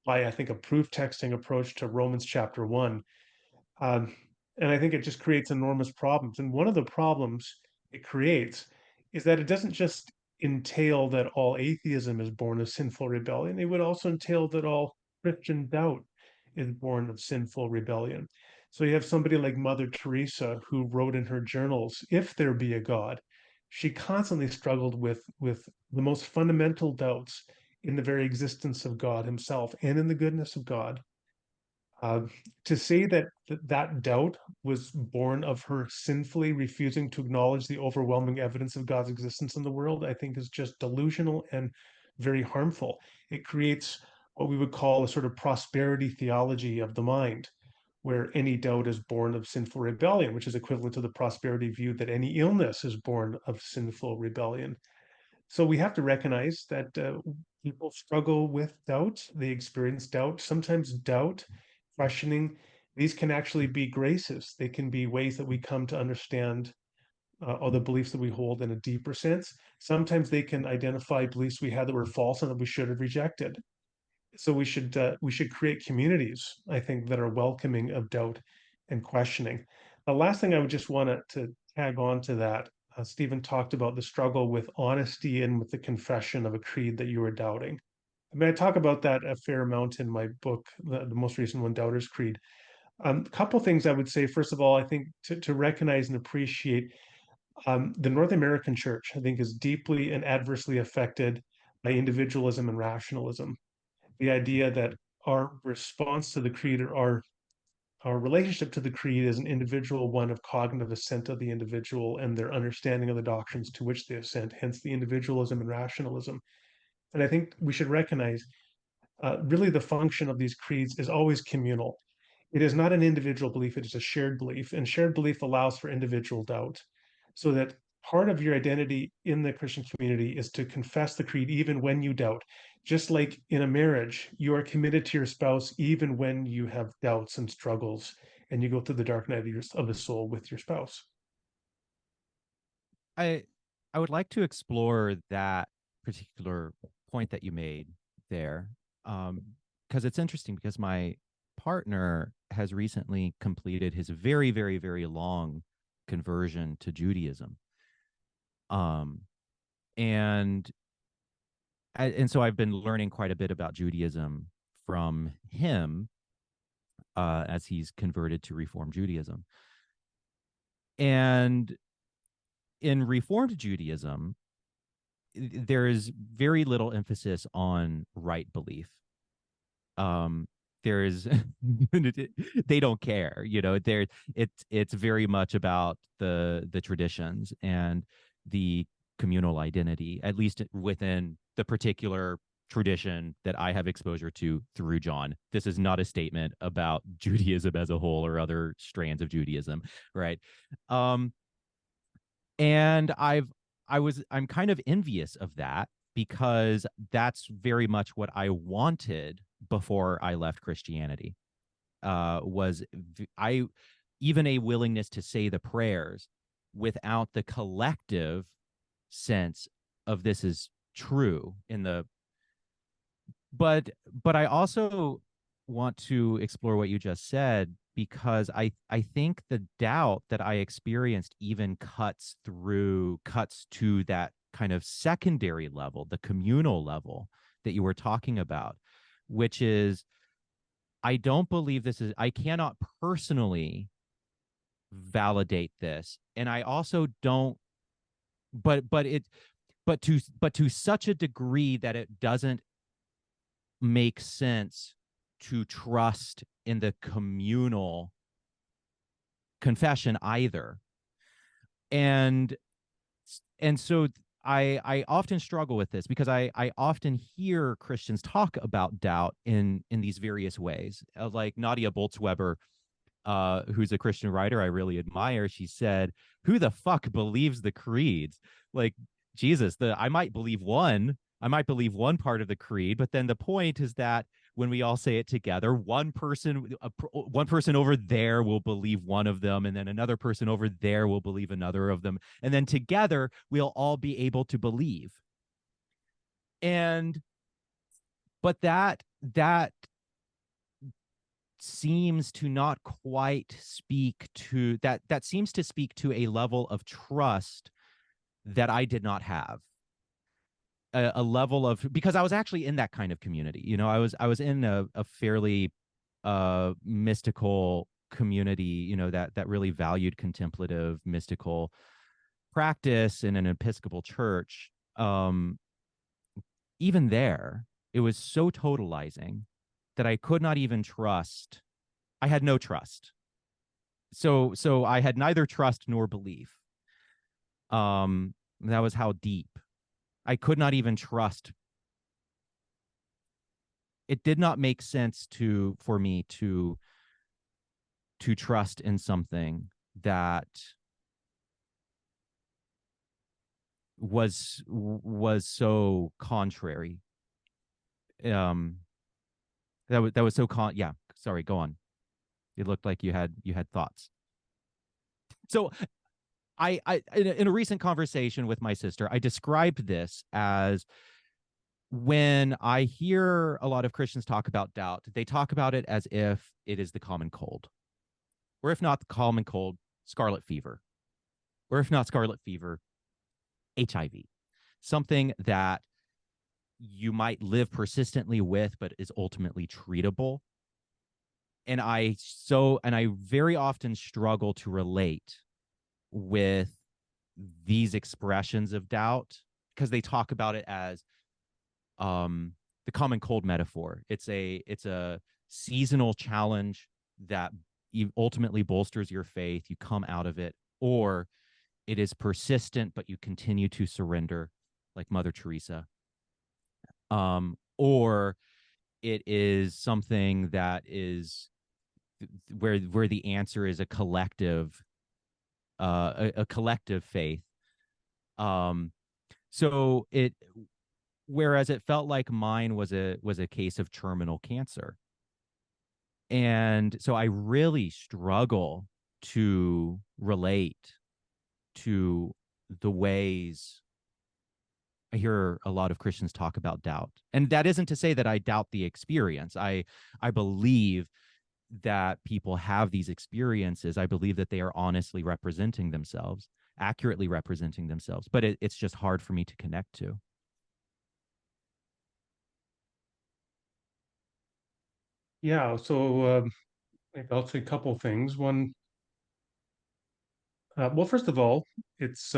by, I think, a proof texting approach to Romans chapter 1. Um, and I think it just creates enormous problems. And one of the problems it creates is that it doesn't just entail that all atheism is born of sinful rebellion, it would also entail that all Christian doubt is born of sinful rebellion. So you have somebody like Mother Teresa who wrote in her journals, if there be a God, she constantly struggled with the most fundamental doubts in the very existence of God himself and in the goodness of God. Uh, to say that that doubt was born of her sinfully refusing to acknowledge the overwhelming evidence of God's existence in the world, I think is just delusional and very harmful. It creates what we would call a sort of prosperity theology of the mind, where any doubt is born of sinful rebellion, which is equivalent to the prosperity view that any illness is born of sinful rebellion. So we have to recognize that people struggle with doubt. They experience doubt. Sometimes doubt, questioning, these can actually be graces. They can be ways that we come to understand all the beliefs that we hold in a deeper sense. Sometimes they can identify beliefs we had that were false and that we should have rejected. So we should create communities, I think, that are welcoming of doubt and questioning. The last thing I would just want to tag on to that, Stephen talked about the struggle with honesty and with the confession of a creed that you were doubting. I mean, I talk about that a fair amount in my book, the most recent one, Doubter's Creed. A couple things I would say. First of all, I think to recognize and appreciate the North American church, I think, is deeply and adversely affected by individualism and rationalism. The idea that our response to the creed, or our relationship to the creed, is an individual one of cognitive assent of the individual and their understanding of the doctrines to which they assent, hence the individualism and rationalism. And I think we should recognize really the function of these creeds is always communal. It is not an individual belief, it is a shared belief, and shared belief allows for individual doubt. So that part of your identity in the Christian community is to confess the creed even when you doubt. Just like in a marriage, you are committed to your spouse even when you have doubts and struggles, and you go through the dark night of the soul with your spouse. I I would like to explore that particular point that you made there, because it's interesting because my partner has recently completed his very, very, very long conversion to Judaism. Um, and and so I've been learning quite a bit about Judaism from him as he's converted to Reform Judaism. And in Reformed Judaism, there is very little emphasis on right belief. There is they don't care, it's very much about the traditions and the communal identity, at least within the particular tradition that I have exposure to through John. This is not a statement about Judaism as a whole or other strands of Judaism, right? And I'm kind of envious of that, because that's very much what I wanted before I left Christianity. Was I even a willingness to say the prayers without the collective sense of this is true in the but I also want to explore what you just said, because I think the doubt that I experienced even cuts to that kind of secondary level, the communal level that you were talking about, which is, I don't believe this is, I cannot personally validate this, and I also don't, but it but to such a degree that it doesn't make sense to trust in the communal confession either. And so I often struggle with this, because I often hear Christians talk about doubt in these various ways. Like Nadia Bolz-Weber, who's a Christian writer I really admire, she said, "Who the fuck believes the creeds? Like, Jesus, I might believe one part of the creed, but then the point is that when we all say it together, one person over there will believe one of them, and then another person over there will believe another of them, and then together we'll all be able to believe." And but that seems to not quite speak to that seems to speak to a level of trust that I did not have. A level of, because I was actually in that kind of community. You know, I was in a fairly mystical community, you know, that really valued contemplative mystical practice in an Episcopal church. Even there, it was so totalizing that I could not even trust. I had no trust. So I had neither trust nor belief. That was how deep. I could not even trust. It did not make sense for me to trust in something that was so contrary. That was so yeah. Sorry, go on. It looked like you had thoughts. So I in a recent conversation with my sister, I described this as, when I hear a lot of Christians talk about doubt, they talk about it as if it is the common cold, or if not the common cold, scarlet fever, or if not scarlet fever, HIV, something that you might live persistently with, but is ultimately treatable. And I very often struggle to relate with these expressions of doubt, because they talk about it as the common cold metaphor. It's a seasonal challenge that ultimately bolsters your faith. You come out of it, or it is persistent, but you continue to surrender, like Mother Teresa. Or it is something that is where the answer is a collective faith. So whereas it felt like mine was a case of terminal cancer. And so I really struggle to relate to the ways I hear a lot of Christians talk about doubt. And that isn't to say that I doubt the experience. I believe that people have these experiences. I believe that they are honestly representing themselves, accurately representing themselves, but it's just hard for me to connect to. Yeah, so I'll say a couple things. One, well, first of all, it's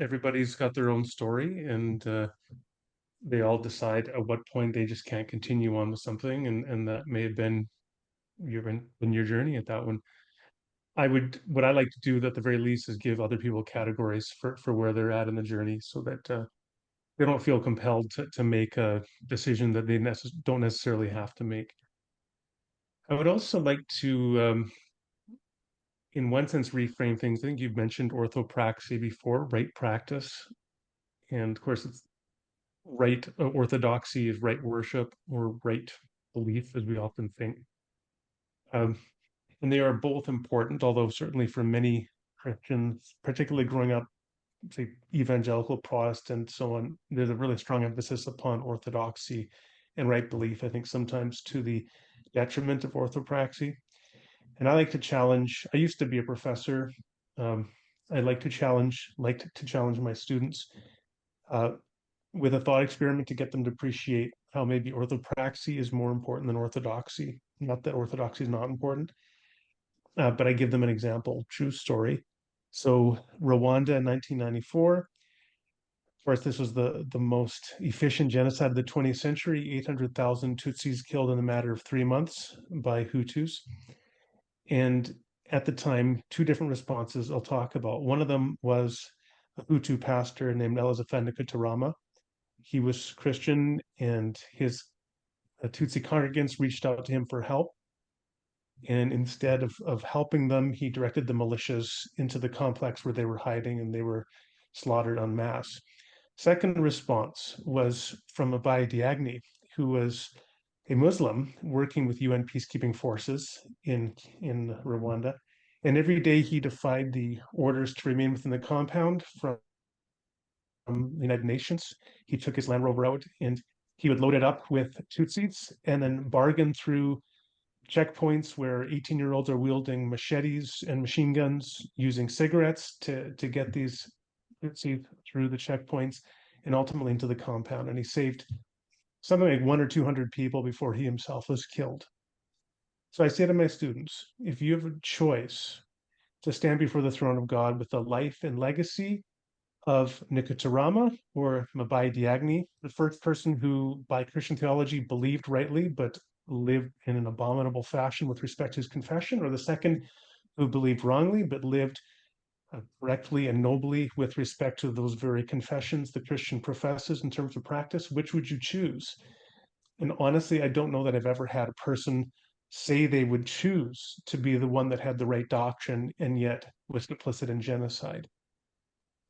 everybody's got their own story, and they all decide at what point they just can't continue on with something, and that may have been in your journey at that one. What I like to do at the very least is give other people categories for where they're at in the journey, so that they don't feel compelled to make a decision that they don't necessarily have to make. I would also like to, in one sense, reframe things. I think you've mentioned orthopraxy before, right practice. And of course, it's right orthodoxy is right worship or right belief, as we often think. Um, and they are both important, although certainly for many Christians, particularly growing up, say, evangelical Protestant, so on, there's a really strong emphasis upon orthodoxy and right belief, I think sometimes to the detriment of orthopraxy. And I like to challenge, I used to be a professor. Um, I like to challenge my students uh, with a thought experiment to get them to appreciate how maybe orthopraxy is more important than orthodoxy. Not that orthodoxy is not important, but I give them an example, true story. So Rwanda in 1994, of course, this was the most efficient genocide of the 20th century, 800,000 Tutsis killed in a matter of 3 months by Hutus. And at the time, two different responses I'll talk about. One of them was a Hutu pastor named Elizafenda Kutarama. He was Christian, and his Tutsi congregants reached out to him for help. And instead of helping them, he directed the militias into the complex where they were hiding, and they were slaughtered en masse. Second response was from Abai Diagne, who was a Muslim working with UN peacekeeping forces in Rwanda. And every day he defied the orders to remain within the compound from the United Nations. He took his Land Rover out and he would load it up with Tutsis and then bargain through checkpoints where 18-year-olds are wielding machetes and machine guns, using cigarettes to get these Tutsi through the checkpoints and ultimately into the compound. And he saved something like 100 or 200 people before he himself was killed. So I say to my students, if you have a choice to stand before the throne of God with the life and legacy of Nikutarama or Mabai Diagne, the first person who, by Christian theology, believed rightly but lived in an abominable fashion with respect to his confession, or the second who believed wrongly but lived correctly and nobly with respect to those very confessions the Christian professes in terms of practice, which would you choose? And honestly, I don't know that I've ever had a person say they would choose to be the one that had the right doctrine and yet was complicit in genocide.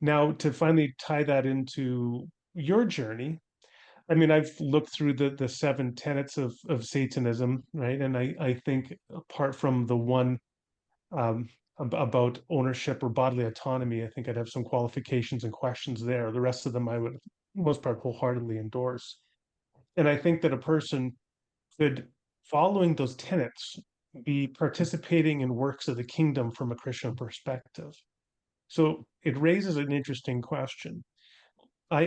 Now, to finally tie that into your journey, I mean, I've looked through the seven tenets of Satanism, right? And I think apart from the one um, about ownership or bodily autonomy, I think I'd have some qualifications and questions there. The rest of them I would, most part, wholeheartedly endorse. And I think that a person could, following those tenets, be participating in works of the kingdom from a Christian perspective. So it raises an interesting question.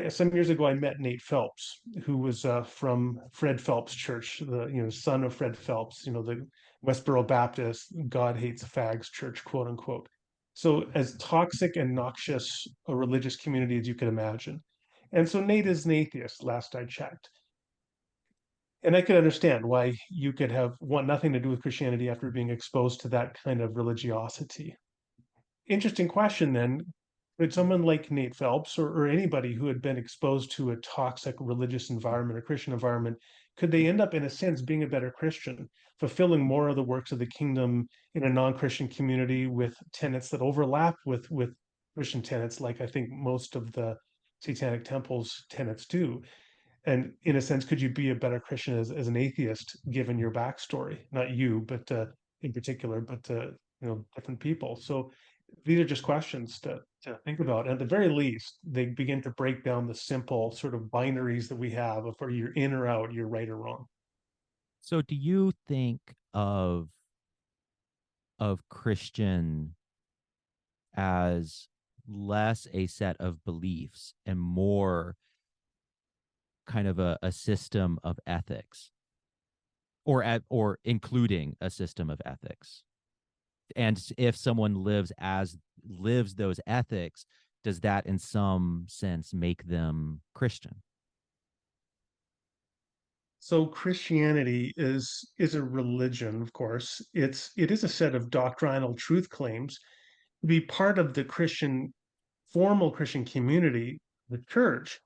Some years ago I met Nate Phelps, who was from Fred Phelps Church, the son of Fred Phelps, the Westboro Baptist God hates fags church, quote unquote. So as toxic and noxious a religious community as you could imagine. And so Nate is an atheist, last I checked. And I could understand why you could want nothing to do with Christianity after being exposed to that kind of religiosity. Interesting question then. Could someone like Nate Phelps or anybody who had been exposed to a toxic religious environment or Christian environment, could they end up, in a sense, being a better Christian, fulfilling more of the works of the kingdom in a non-Christian community with tenets that overlap with Christian tenets, like I think most of the Satanic Temple's tenets do? And in a sense, could you be a better Christian as an atheist, given your backstory? Not you, but in particular, but different people. So these are just questions to think about. At the very least, they begin to break down the simple sort of binaries that we have of, are you in or out, you're right or wrong. So do you think of Christian as less a set of beliefs and more kind of a system of ethics, or including a system of ethics? And if someone lives those ethics, does that in some sense make them Christian? So Christianity is a religion, of course. It is a set of doctrinal truth claims. To be part of the formal Christian community, the church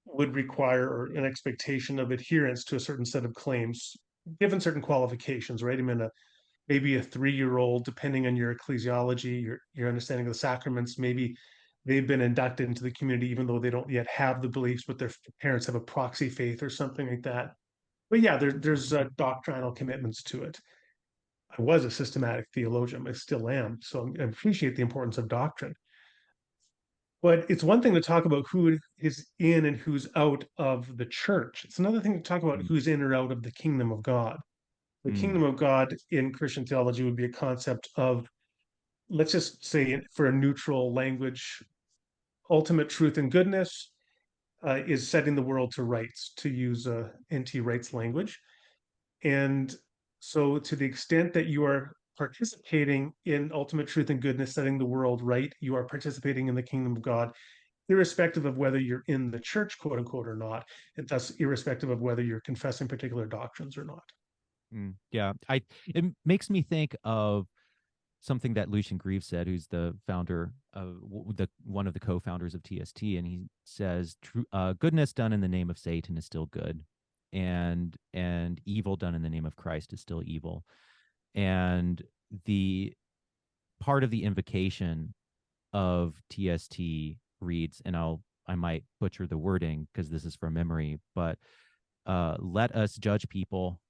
would require an expectation of adherence to a certain set of claims, given certain qualifications, right? I mean, maybe a 3-year-old, depending on your ecclesiology, your understanding of the sacraments, maybe they've been inducted into the community even though they don't yet have the beliefs, but their parents have a proxy faith or something like that. But yeah, there's doctrinal commitments to it. I was a systematic theologian. I still am. So I appreciate the importance of doctrine. But it's one thing to talk about who is in and who's out of the church. It's another thing to talk about Mm, who's in or out of the kingdom of God. The mm, kingdom of God in Christian theology would be a concept of, let's just say for a neutral language, ultimate truth and goodness is setting the world to rights, to use NT Wright's language. And so, to the extent that you are participating in ultimate truth and goodness, setting the world right, you are participating in the kingdom of God, irrespective of whether you're in the church, quote unquote, or not, and thus irrespective of whether you're confessing particular doctrines or not. yeah, it makes me think of something that Lucian Greaves said, who's the founder of the one of the co-founders of TST, and he says, goodness done in the name of Satan is still good, and evil done in the name of Christ is still evil. And the part of the invocation of TST reads, and I might butcher the wording because this is from memory, but let us judge people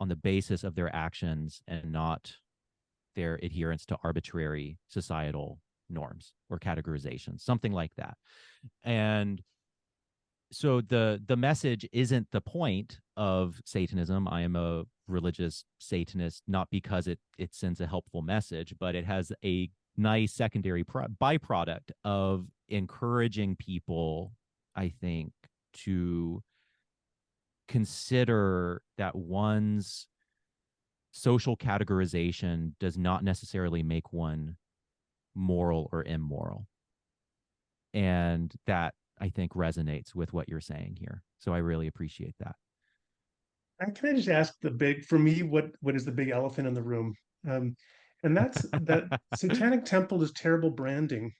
on the basis of their actions and not their adherence to arbitrary societal norms or categorizations, something like that. And so the message isn't the point of Satanism. I am a religious Satanist, not because it sends a helpful message, but it has a nice secondary byproduct of encouraging people, I think, to consider that one's social categorization does not necessarily make one moral or immoral. And that, I think, resonates with what you're saying here. So I really appreciate that. And can I just ask for me, what is the big elephant in the room? Um, and that's that Satanic Temple is terrible branding.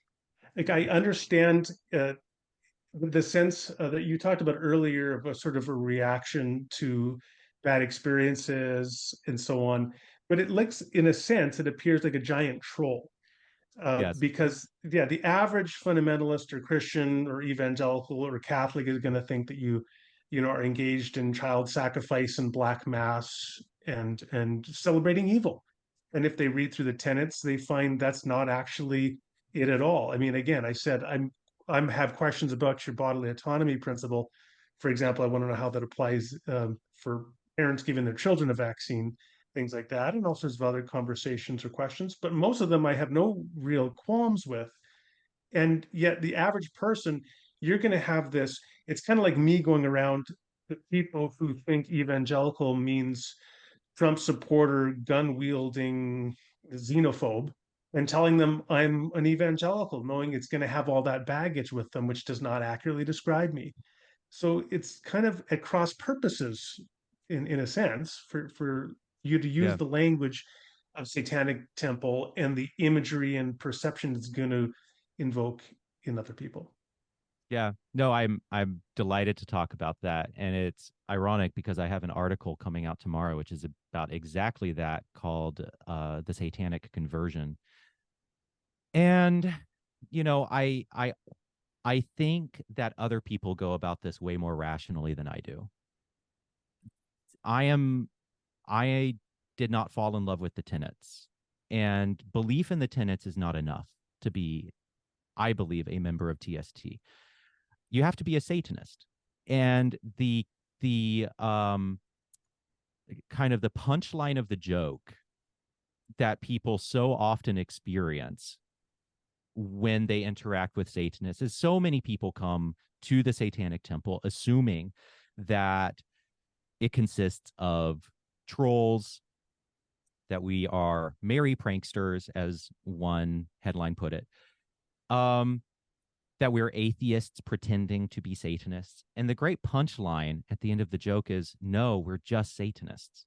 Like I understand the sense that you talked about earlier of a sort of a reaction to bad experiences and so on, but it looks, in a sense, it appears like a giant troll. Yes. Because yeah, the average fundamentalist or Christian or evangelical or Catholic is going to think that you know, are engaged in child sacrifice and black mass and celebrating evil. And if they read through the tenets, they find that's not actually it at all. I mean, again, I said I'm have questions about your bodily autonomy principle. For example, I want to know how that applies for parents giving their children a vaccine, things like that, and all sorts of other conversations or questions. But most of them I have no real qualms with. And yet, the average person, you're going to have this. It's kind of like me going around to people who think evangelical means Trump supporter, gun wielding xenophobe, and telling them I'm an evangelical, knowing it's going to have all that baggage with them, which does not accurately describe me. So it's kind of at cross purposes, in a sense, for you to use Yeah. the language of Satanic Temple and the imagery and perception it's going to invoke in other people. Yeah. No, I'm delighted to talk about that. And it's ironic because I have an article coming out tomorrow, which is about exactly that, called The Satanic Conversion. And, you know, I think that other people go about this way more rationally than I do. I did not fall in love with the tenets, and belief in the tenets is not enough to be, I believe, a member of TST. You have to be a Satanist. And the kind of the punchline of the joke that people so often experience when they interact with Satanists is so many people come to the Satanic Temple assuming that it consists of trolls, that we are merry pranksters, as one headline put it, that we're atheists pretending to be Satanists. And the great punchline at the end of the joke is, no, we're just Satanists.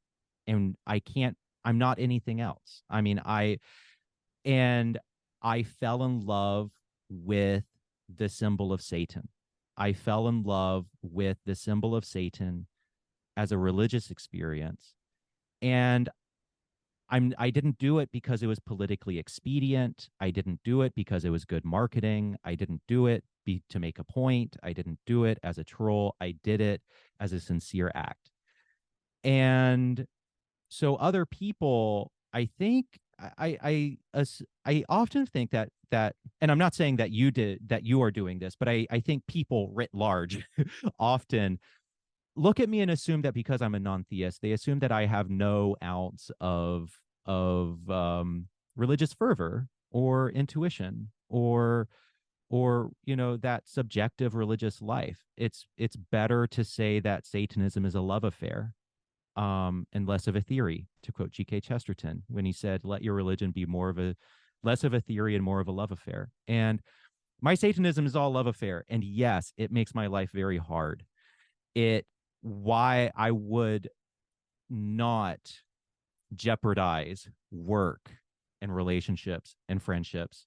And I'm not anything else. I mean, I fell in love with the symbol of Satan. I fell in love with the symbol of Satan as a religious experience. And I didn't do it because it was politically expedient. I didn't do it because it was good marketing. I didn't do it to make a point. I didn't do it as a troll. I did it as a sincere act. And so other people, I think I often think that and I'm not saying that you are doing this, but I think people writ large often look at me and assume that because I'm a non-theist, they assume that I have no ounce of religious fervor or intuition or that subjective religious life. It's better to say that Satanism is a love affair, and less of a theory, to quote G.K. Chesterton when he said, "Let your religion be less of a theory and more of a love affair." And my Satanism is all love affair, and yes, it makes my life very hard. Why I would not jeopardize work and relationships and friendships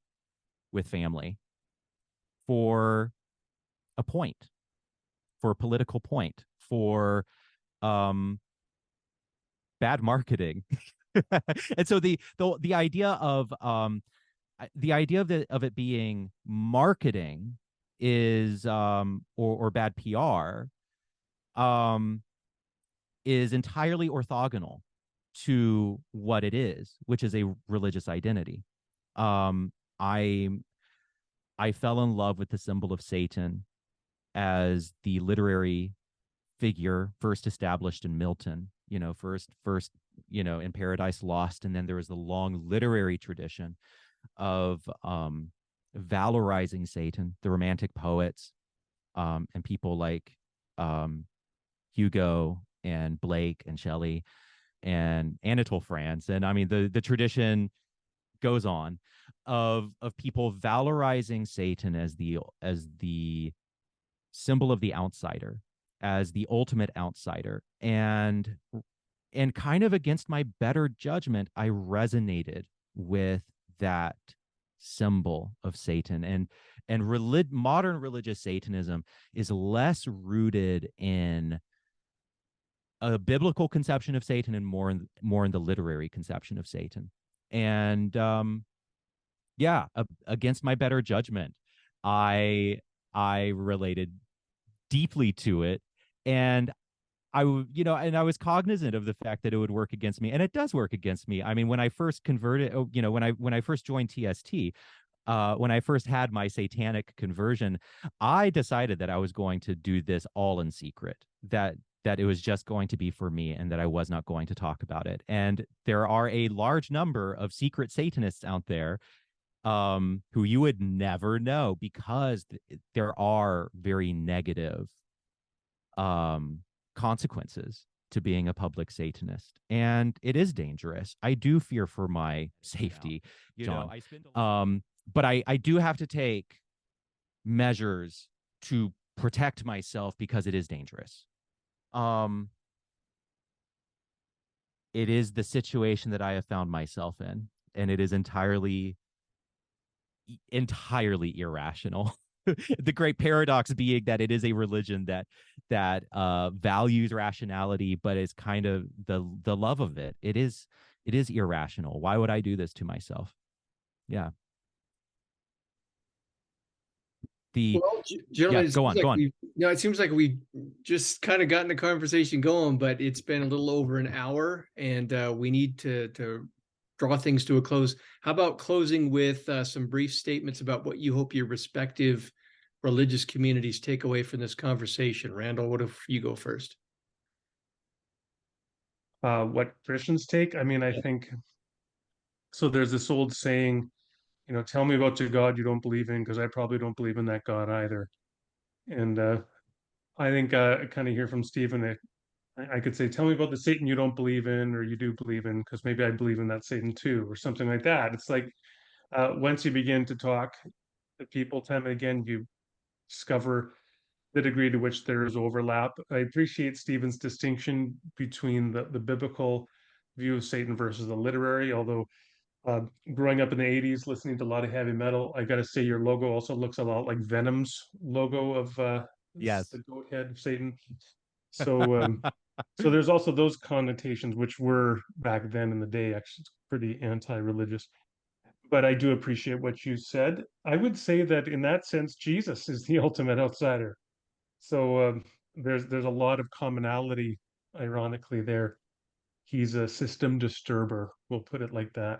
with family for a point, for a political point, for bad marketing. And so the idea of it being marketing is or bad PR is entirely orthogonal to what it is, which is a religious identity. I fell in love with the symbol of Satan as the literary figure first established in Milton, first in Paradise Lost, and then there was the long literary tradition of valorizing Satan, the Romantic poets, and people like Hugo and Blake and Shelley and Anatole France. And I mean, the tradition goes on of people valorizing Satan as the symbol of the outsider, as the ultimate outsider. And kind of against my better judgment, I resonated with that symbol of Satan. And modern religious Satanism is less rooted in a biblical conception of Satan and more in the literary conception of Satan. And against my better judgment, I related deeply to it, and I was cognizant of the fact that it would work against me, and it does work against me. I mean, when I first converted, when I first joined TST, when I first had my satanic conversion, I decided that I was going to do this all in secret, that it was just going to be for me, and that I was not going to talk about it. And there are a large number of secret Satanists out there who you would never know, because there are very negative consequences to being a public Satanist, and it is dangerous. I do fear for my safety, John. But I do have to take measures to protect myself, because it is dangerous. It is the situation that I have found myself in, and it is entirely irrational. The great paradox being that it is a religion that values rationality, but is kind of the love of it. It is irrational. Why would I do this to myself? Yeah. Well, gentlemen, go on. It seems like we just kind of gotten the conversation going, but it's been a little over an hour, and we need to draw things to a close. How about closing with some brief statements about what you hope your respective religious communities take away from this conversation? Randall, what if you go first? What Christians take? I mean, I think so. There's this old saying, tell me about your God you don't believe in, because I probably don't believe in that God either. And I think I kind of hear from Stephen that I could say, tell me about the Satan you don't believe in or you do believe in, because maybe I believe in that Satan too, or something like that. It's like once you begin to talk to people time and again, you discover the degree to which there is overlap. I appreciate Stephen's distinction between the biblical view of Satan versus the literary, although growing up in the 80s, listening to a lot of heavy metal, I got to say your logo also looks a lot like Venom's logo of Yes. the goat head of Satan. So, so there's also those connotations, which were back then in the day actually pretty anti-religious. But I do appreciate what you said. I would say that in that sense, Jesus is the ultimate outsider. So there's a lot of commonality, ironically, there. He's a system disturber. We'll put it like that.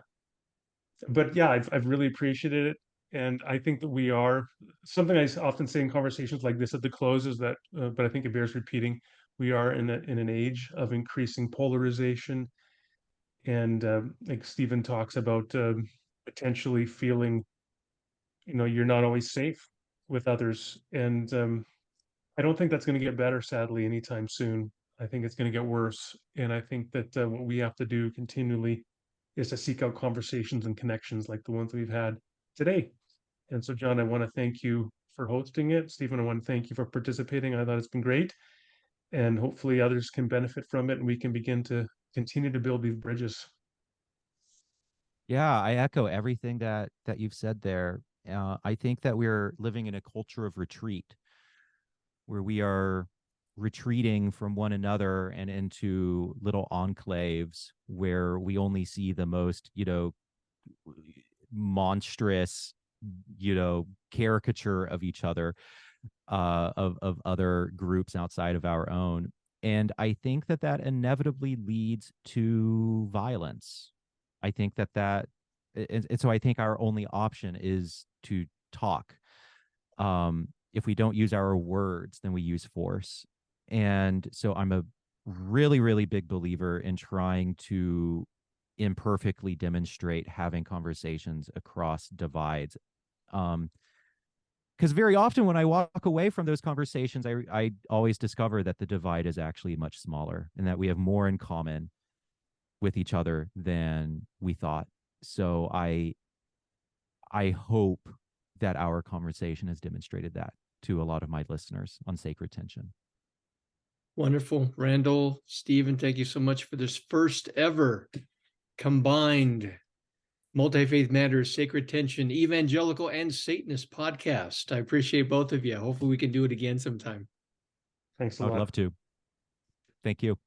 But yeah, I've really appreciated it. And I think that we are something often say in conversations like this at the close is that, but I think it bears repeating. We are in an age of increasing polarization, and like Stephen talks about potentially feeling, you're not always safe with others, and I don't think that's going to get better, sadly, anytime soon. I think it's going to get worse, and I think that what we have to do continually is to seek out conversations and connections like the ones we've had today. And so, John, I want to thank you for hosting it. Stephen, I want to thank you for participating. I thought it's been great. And hopefully others can benefit from it and we can begin to continue to build these bridges. Yeah, I echo everything that you've said there. I think that we're living in a culture of retreat where we are retreating from one another and into little enclaves where we only see the most, monstrous, caricature of each other, of other groups outside of our own. And I think that inevitably leads to violence. I think and so I think our only option is to talk. If we don't use our words, then we use force. And so I'm a really, really big believer in trying to imperfectly demonstrate having conversations across divides. Because very often when I walk away from those conversations, I always discover that the divide is actually much smaller and that we have more in common with each other than we thought. So I hope that our conversation has demonstrated that to a lot of my listeners on Sacred Tension. Wonderful. Randal, Stephen, thank you so much for this first ever combined Multifaith Matters, Sacred Tension, Evangelical and Satanist podcast. I appreciate both of you. Hopefully we can do it again sometime. Thanks a I'd lot. love to. Thank you.